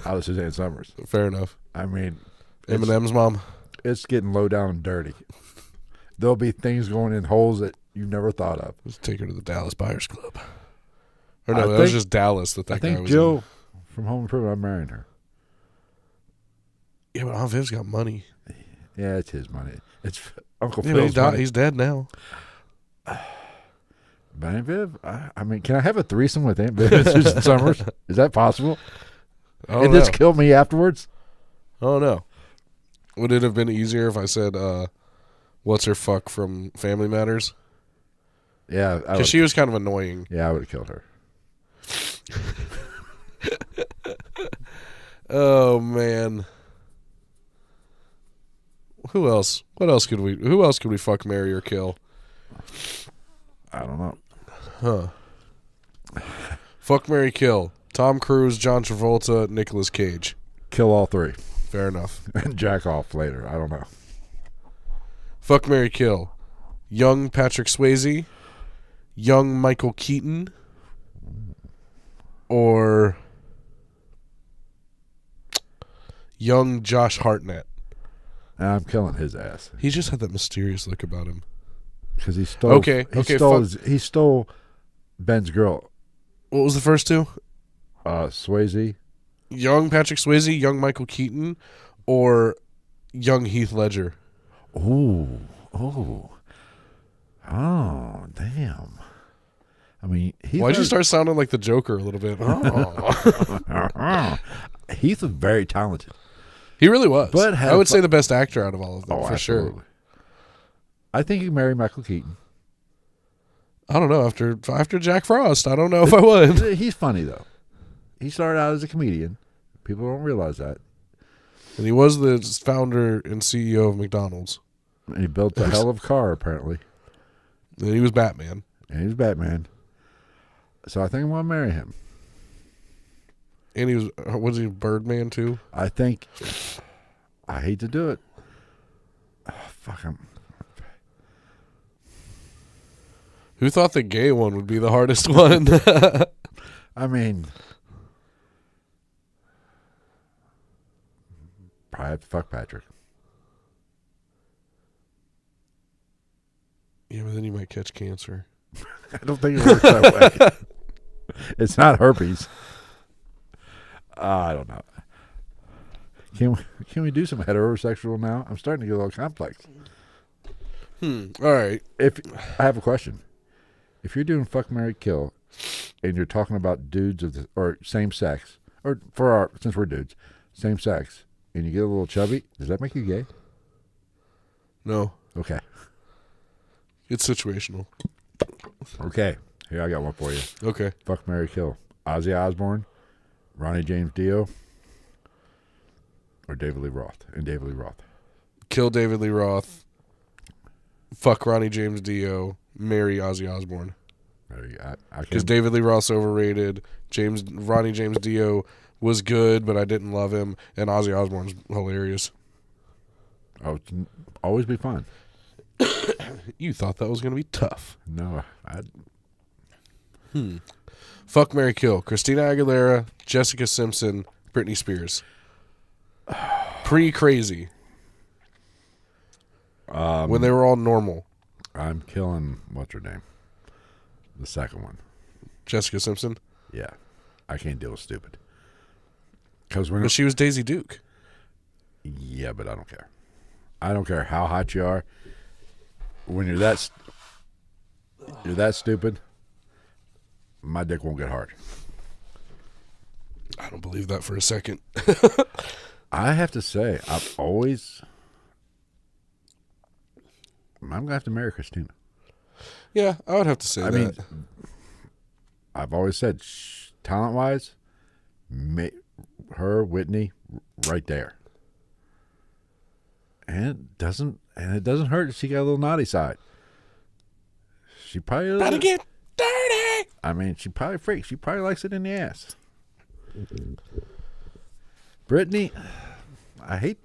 out of Suzanne Summers. Fair enough. I mean, Eminem's mom. It's getting low down and dirty. There'll be things going in holes that you never thought of. Let's take her to the Dallas Buyers Club. Or no, that was just Dallas that guy was in. I think Jill from Home Improvement, I'm marrying her. Yeah, but Aunt Viv's got money. Yeah, it's his money. It's Uncle Yeah, Phil's money. He's dead now. But Aunt Viv, I mean, can I have a threesome with Aunt Viv and Susan Summers? Is that possible? And just kill me afterwards? Oh, no. Would it have been easier if I said, what's her fuck from Family Matters? Yeah. Because she was kind of annoying. Yeah, I would have killed her. Oh, man. Who else? Who else could we fuck, marry, or kill? I don't know. Huh. Fuck, marry, kill. Tom Cruise, John Travolta, Nicolas Cage. Kill all three. Fair enough. And jack off later. I don't know. Fuck, marry, kill. Young Patrick Swayze, young Michael Keaton, or young Josh Hartnett. I'm killing his ass. He just had that mysterious look about him. Because he stole. He stole Ben's girl. What was the first two? Swayze. Young Patrick Swayze, young Michael Keaton, or young Heath Ledger? Oh, damn. I mean, Why'd you start sounding like the Joker a little bit? Oh. Heath was very talented. He really was. But I would say the best actor out of all of them, for absolutely. sure. I think you marry Michael Keaton. I don't know. After Jack Frost, I don't know if I would. He's funny, though. He started out as a comedian. People don't realize that. And he was the founder and CEO of McDonald's. And he built a hell of a car, apparently. And he was Batman. So I think I'm going to marry him. And he was he Birdman too? I think, I hate to do it. Oh, fuck him. Who thought the gay one would be the hardest one? I mean, probably have to fuck Patrick. Yeah, but then you might catch cancer. I don't think it works that way. It's not herpes. I don't know. Can we do some heterosexual now? I'm starting to get a little complex. All right. If I have a question. If you're doing fuck, marry, kill, and you're talking about dudes or same sex, or since we're dudes, same sex, and you get a little chubby, does that make you gay? No. Okay. It's situational. Okay. Here, I got one for you. Okay. Fuck, marry, kill. Ozzy Osbourne, Ronnie James Dio, or David Lee Roth. Kill David Lee Roth. Fuck Ronnie James Dio. Marry Ozzy Osbourne. Because David Lee Roth's overrated. Ronnie James Dio was good, but I didn't love him. And Ozzy Osbourne's hilarious. Oh, always be fun. You thought that was going to be tough. No, Fuck, marry, kill. Christina Aguilera, Jessica Simpson, Britney Spears. Pre-crazy. When they were all normal. I'm killing, what's her name? The second one. Jessica Simpson? Yeah. I can't deal with stupid. But she was Daisy Duke. Yeah, but I don't care. I don't care how hot you are. When you're that stupid, my dick won't get hard. I don't believe that for a second. I have to say, I'm going to have to marry Christina. Yeah, I would have to say that. I mean, I've always said, talent-wise, her, Whitney, right there. And it doesn't hurt that she got a little naughty side. She probably... Gotta get dirty! I mean, she probably freaks. She probably likes it in the ass. Brittany, I'd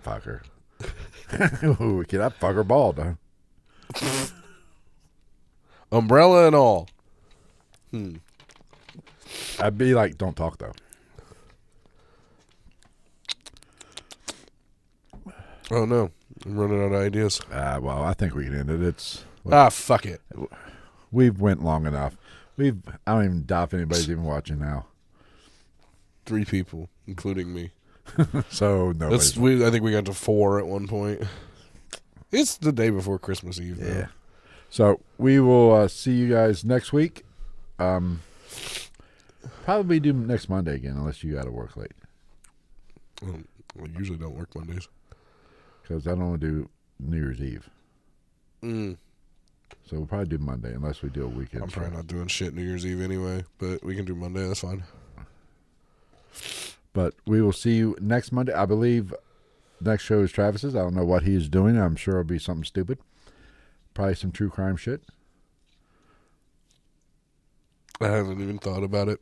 fuck her. Ooh, I'd fuck her bald, huh? Umbrella and all. I'd be like, don't talk, though. Oh, no. I'm running out of ideas. Well, I think we can end it. Fuck it. We've went long enough. I don't even doubt if anybody's even watching now. 3 people, including me. So, no. I think we got to 4 at one point. It's the day before Christmas Eve, though. Yeah. So, we will see you guys next week. Probably do next Monday again, unless you got to work late. I usually don't work Mondays. Because I don't want to do New Year's Eve. So we'll probably do Monday, unless we do a weekend. I'm probably not doing shit New Year's Eve anyway, but we can do Monday. That's fine. But we will see you next Monday. I believe next show is Travis's. I don't know what he's doing. I'm sure it'll be something stupid. Probably some true crime shit. I haven't even thought about it.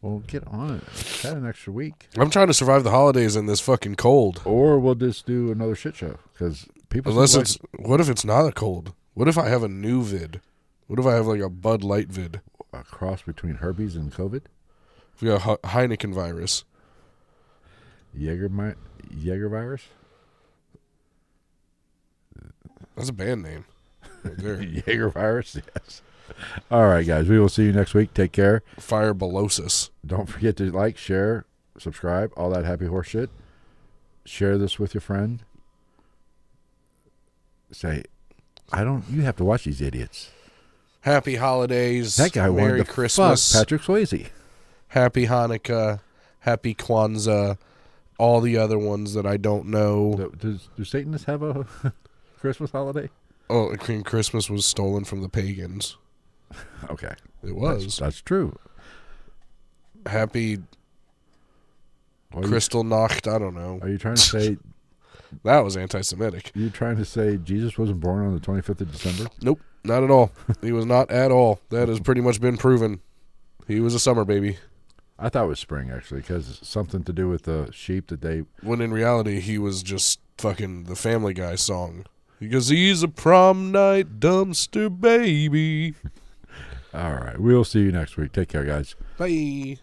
Well, get on it. Had an extra week. I'm trying to survive the holidays in this fucking cold. Or we'll just do another shit show. Because people. What if it's not a cold? What if I have a new vid? What if I have like a Bud Light vid? A cross between herpes and COVID? We got Heineken virus. Jaeger virus? That's a band name. Right there. Jaeger virus, yes. All right, guys. We will see you next week. Take care. Fireballosis. Don't forget to like, share, subscribe, all that happy horse shit. Share this with your friend. Say, you have to watch these idiots. Happy holidays. That guy Merry wanted to Christmas. fuck Patrick Swayze. Happy Hanukkah. Happy Kwanzaa. All the other ones that I don't know. Do Satanists have a Christmas holiday? Oh, I mean, Christmas was stolen from the pagans. Okay. It was. That's true. Happy Crystal Nacht. I don't know. Are you trying to say... That was anti-Semitic. Are you trying to say Jesus wasn't born on the 25th of December? Nope. Not at all. He was not at all. That has pretty much been proven. He was a summer baby. I thought it was spring, actually, because something to do with the sheep that they... When in reality, he was just fucking the Family Guy song. Because he's a prom night dumpster baby. All right. We'll see you next week. Take care, guys. Bye.